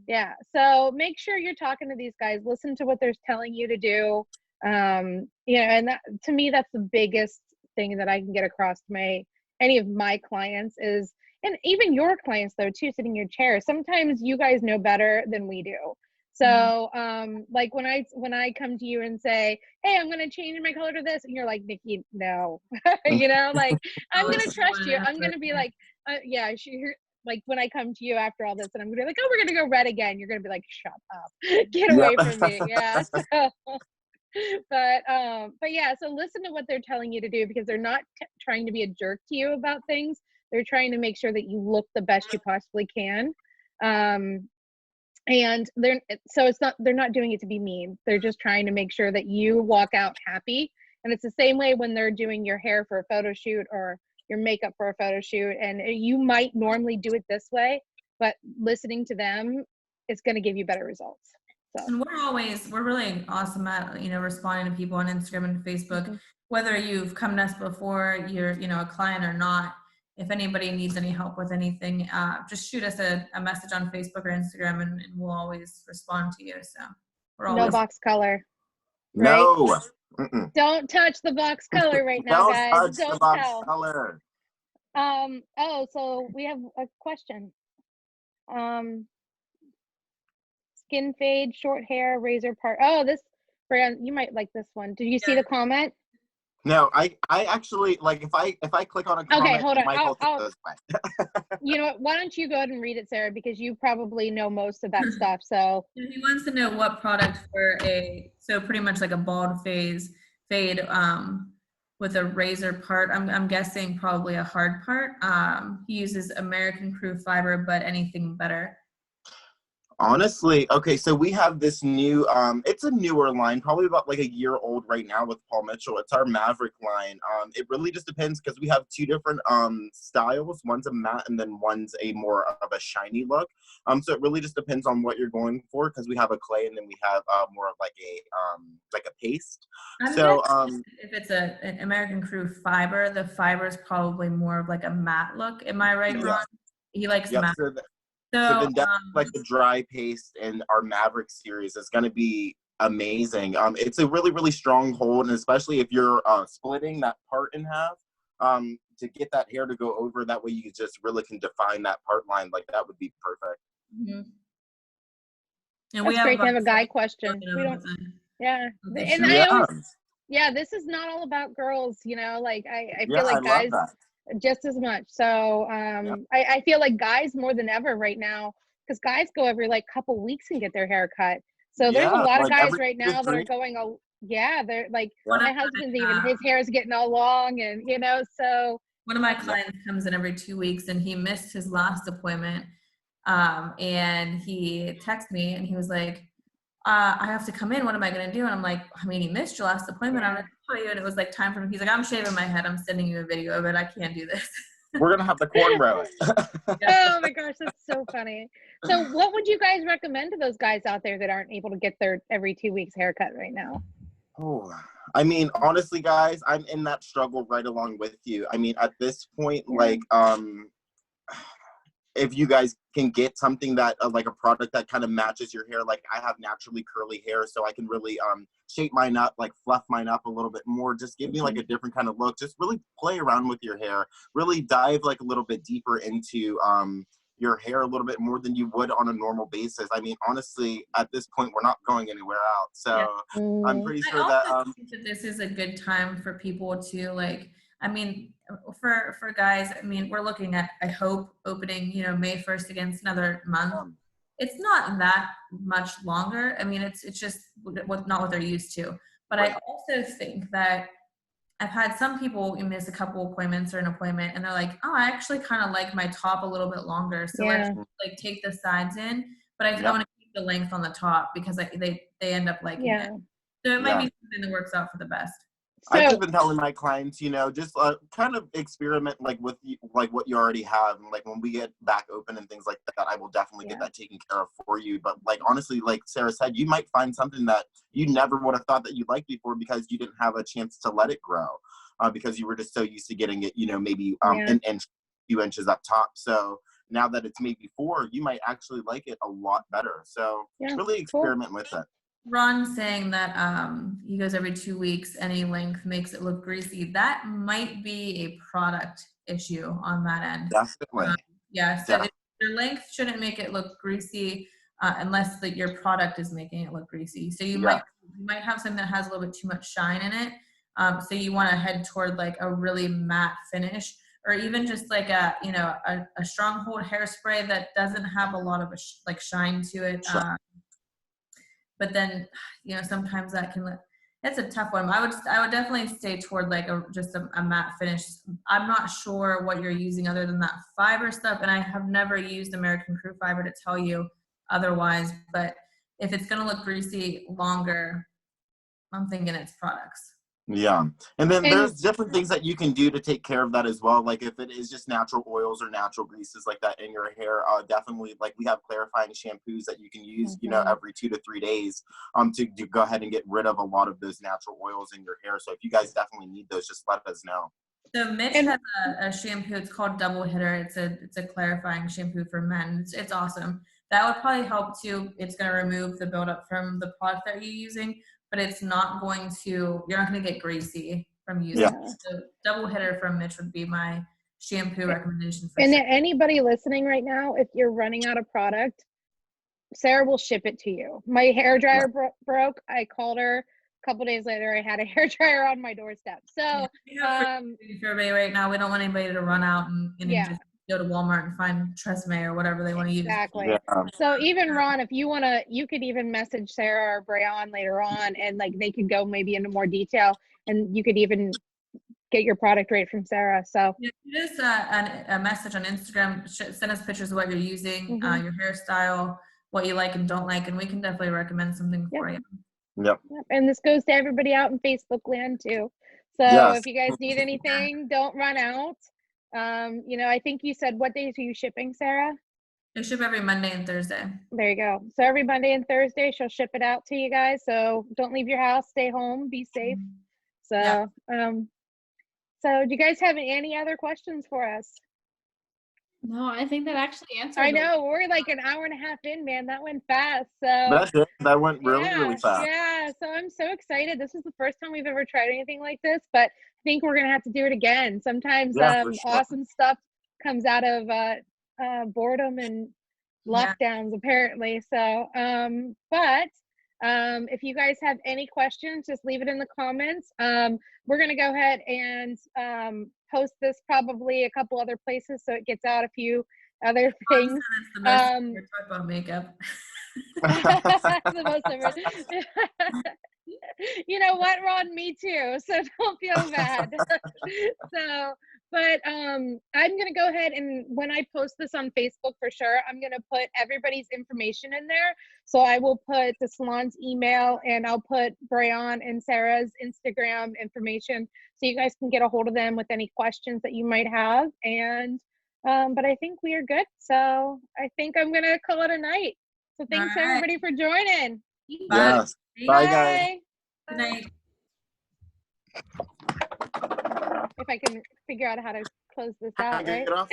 Yeah. So make sure you're talking to these guys. Listen to what they're telling you to do. You know, and that, to me, that's the biggest thing that I can get across to any of my clients is, and even your clients though too, sitting in your chair. Sometimes you guys know better than we do. So, like when I come to you and say, hey, I'm going to change my color to this, and you're like, Nicki, no, you know, like, I'm going to trust you. I'm going to be like, yeah, like when I come to you after all this and I'm going to be like, oh, we're going to go red again. You're going to be like, shut up, get away from me. Yeah. So, but yeah, so listen to what they're telling you to do, because they're not trying to be a jerk to you about things. They're trying to make sure that you look the best you possibly can. And they're not doing it to be mean. They're just trying to make sure that you walk out happy. And it's the same way when they're doing your hair for a photo shoot or your makeup for a photo shoot. And you might normally do it this way, but listening to them is going to give you better results. So. And we're really awesome at, you know, responding to people on Instagram and Facebook, whether you've come to us before, you're, you know, a client or not. If anybody needs any help with anything, just shoot us a message on Facebook or Instagram, and we'll always respond to you. So we're always no box color. Right? No. Don't touch the box color right now, guys. Don't touch Don't the box tell. color. Oh, so we have a question. Skin fade, short hair, razor part. Oh, this, Brian, you might like this one. Did you see the comment? No, I actually, like, if I click on a comment, Okay, hold on. my whole thing goes away. You know what? Why don't you go ahead and read it, Sarah, because you probably know most of that stuff. So He wants to know what product for so pretty much like a bald fade, with a razor part. I'm guessing probably a hard part. He uses American Crew fiber, but anything better. Honestly, okay, so we have this new, it's a newer line, probably about like a year old right now with Paul Mitchell. It's our Maverick line. It really just depends because we have two different styles. One's a matte and then one's a more of a shiny look. So it really just depends on what you're going for because we have a clay and then we have more of like a paste. So if it's an American Crew fiber, the fiber is probably more of like a matte look. Am I right, Ron? He likes matte. So then definitely like the dry paste in our Maverick series is going to be amazing. It's a really, really strong hold, and especially if you're splitting that part in half, to get that hair to go over, that way you just really can define that part line. Like that would be perfect. Mm-hmm. And that's great to have a guy question. We don't, yeah. And I always, yeah, this is not all about girls, you know, like I feel like guys just as much. So I feel like guys more than ever right now, because guys go every like couple weeks and get their hair cut. So there's a lot of guys right now that are going, they're like, my husband's even, his hair is getting all long, and you know, so. One of my clients comes in every 2 weeks and he missed his last appointment. And he texted me and he was like, I have to come in. What am I going to do? And I'm like, I mean, you missed your last appointment. I'm going to tell you. And it was like time for him. He's like, I'm shaving my head. I'm sending you a video of it. I can't do this. We're going to have the cornrow. Oh my gosh, that's so funny. So what would you guys recommend to those guys out there that aren't able to get their every 2 weeks haircut right now? Oh, I mean, honestly, guys, I'm in that struggle right along with you. I mean, at this point, like, if you guys can get something that like a product that kind of matches your hair, like I have naturally curly hair, so I can really shape mine up, like fluff mine up a little bit more, just give me like a different kind of look, just really play around with your hair, really dive like a little bit deeper into your hair a little bit more than you would on a normal basis. I mean, honestly, at this point, we're not going anywhere out, so I'm pretty sure I think that this is a good time for people to like, I mean, for guys, I mean, we're looking at, I hope, opening, you know, May 1st against another month. It's not that much longer. I mean, it's just not what they're used to. But I also think that I've had some people miss a couple appointments or an appointment, and they're like, oh, I actually kind of like my top a little bit longer. So let's like take the sides in, but I want to keep the length on the top because they end up liking it. So it might be something that works out for the best. So, I've just been telling my clients, you know, just kind of experiment like with like what you already have, and like when we get back open and things like that, I will definitely get that taken care of for you. But like honestly, like Sarah said, you might find something that you never would have thought that you liked before because you didn't have a chance to let it grow, because you were just so used to getting it, you know, maybe an inch, few inches up top. So now that it's maybe 4, you might actually like it a lot better. So really experiment with it. Ron saying that he goes every 2 weeks, any length makes it look greasy. That might be a product issue on that end. Definitely. So your length shouldn't make it look greasy unless that your product is making it look greasy. So you might have something that has a little bit too much shine in it. So you want to head toward like a really matte finish, or even just like a strong hold hairspray that doesn't have a lot of like shine to it. But then, you know, sometimes that's a tough one. I would definitely stay toward like just a matte finish. I'm not sure what you're using other than that fiber stuff, and I have never used American Crew fiber to tell you otherwise. But if it's gonna look greasy longer, I'm thinking it's products. Yeah. And then there's different things that you can do to take care of that as well. Like if it is just natural oils or natural greases like that in your hair, definitely like we have clarifying shampoos that you can use, you know, every 2 to 3 days to go ahead and get rid of a lot of those natural oils in your hair. So if you guys definitely need those, just let us know. So Mitch has a shampoo. It's called Double Hitter. It's a clarifying shampoo for men. It's awesome. That would probably help too. It's going to remove the buildup from the product that you're using, but it's not going to, you're not going to get greasy from using it. So Double Hitter from Mitch would be my shampoo recommendation for sure. Anybody listening right now, if you're running out of product, Sarah will ship it to you. My hair dryer broke. I called her couple days later, I had a hair dryer on my doorstep. So, We have for everybody right now. We don't want anybody to run out and yeah. just go to Walmart and find Tresemme or whatever they want to use. Exactly. Yeah. So even Ron, if you wanna, you could even message Sarah or Brayon later on, and like they could go maybe into more detail, and you could even get your product right from Sarah. So Yeah, just a message on Instagram. Send us pictures of what you're using, Mhm. your hairstyle, what you like and don't like, and we can definitely recommend something for you. Yep. Yep, and this goes to everybody out in Facebook land too. So Yes. if you guys need anything, don't run out. You know, I think you said, what days are you shipping, Sarah? They ship every Monday and Thursday. There you go. So every Monday and Thursday, she'll ship it out to you guys. So don't leave your house, stay home, be safe. So, Yeah. so do you guys have any other questions for us? No, I think that actually answered. I know we're like an hour and a half in, man. That went fast. So That's it. That went really, really fast. yeah. So I'm so excited. This is the first time we've ever tried anything like this, but I think we're gonna have to do it again. Sometimes Yeah, for sure. awesome stuff comes out of boredom and lockdowns, apparently. So but if you guys have any questions, just leave it in the comments. We're gonna go ahead and post this probably a couple other places so it gets out a few other things. That's the most talk about makeup. The most ever. You know what, Ron? Me too. So don't feel bad. So, but I'm gonna go ahead and when I post this on Facebook for sure, I'm gonna put everybody's information in there. So I will put the salon's email and I'll put Brayon and Sarah's Instagram information so you guys can get a hold of them with any questions that you might have. And but I think we are good. So I think I'm gonna call it a night. So thanks everybody for joining. Yes. Bye, guys. Good night. If I can figure out how to close this out, right? Get off.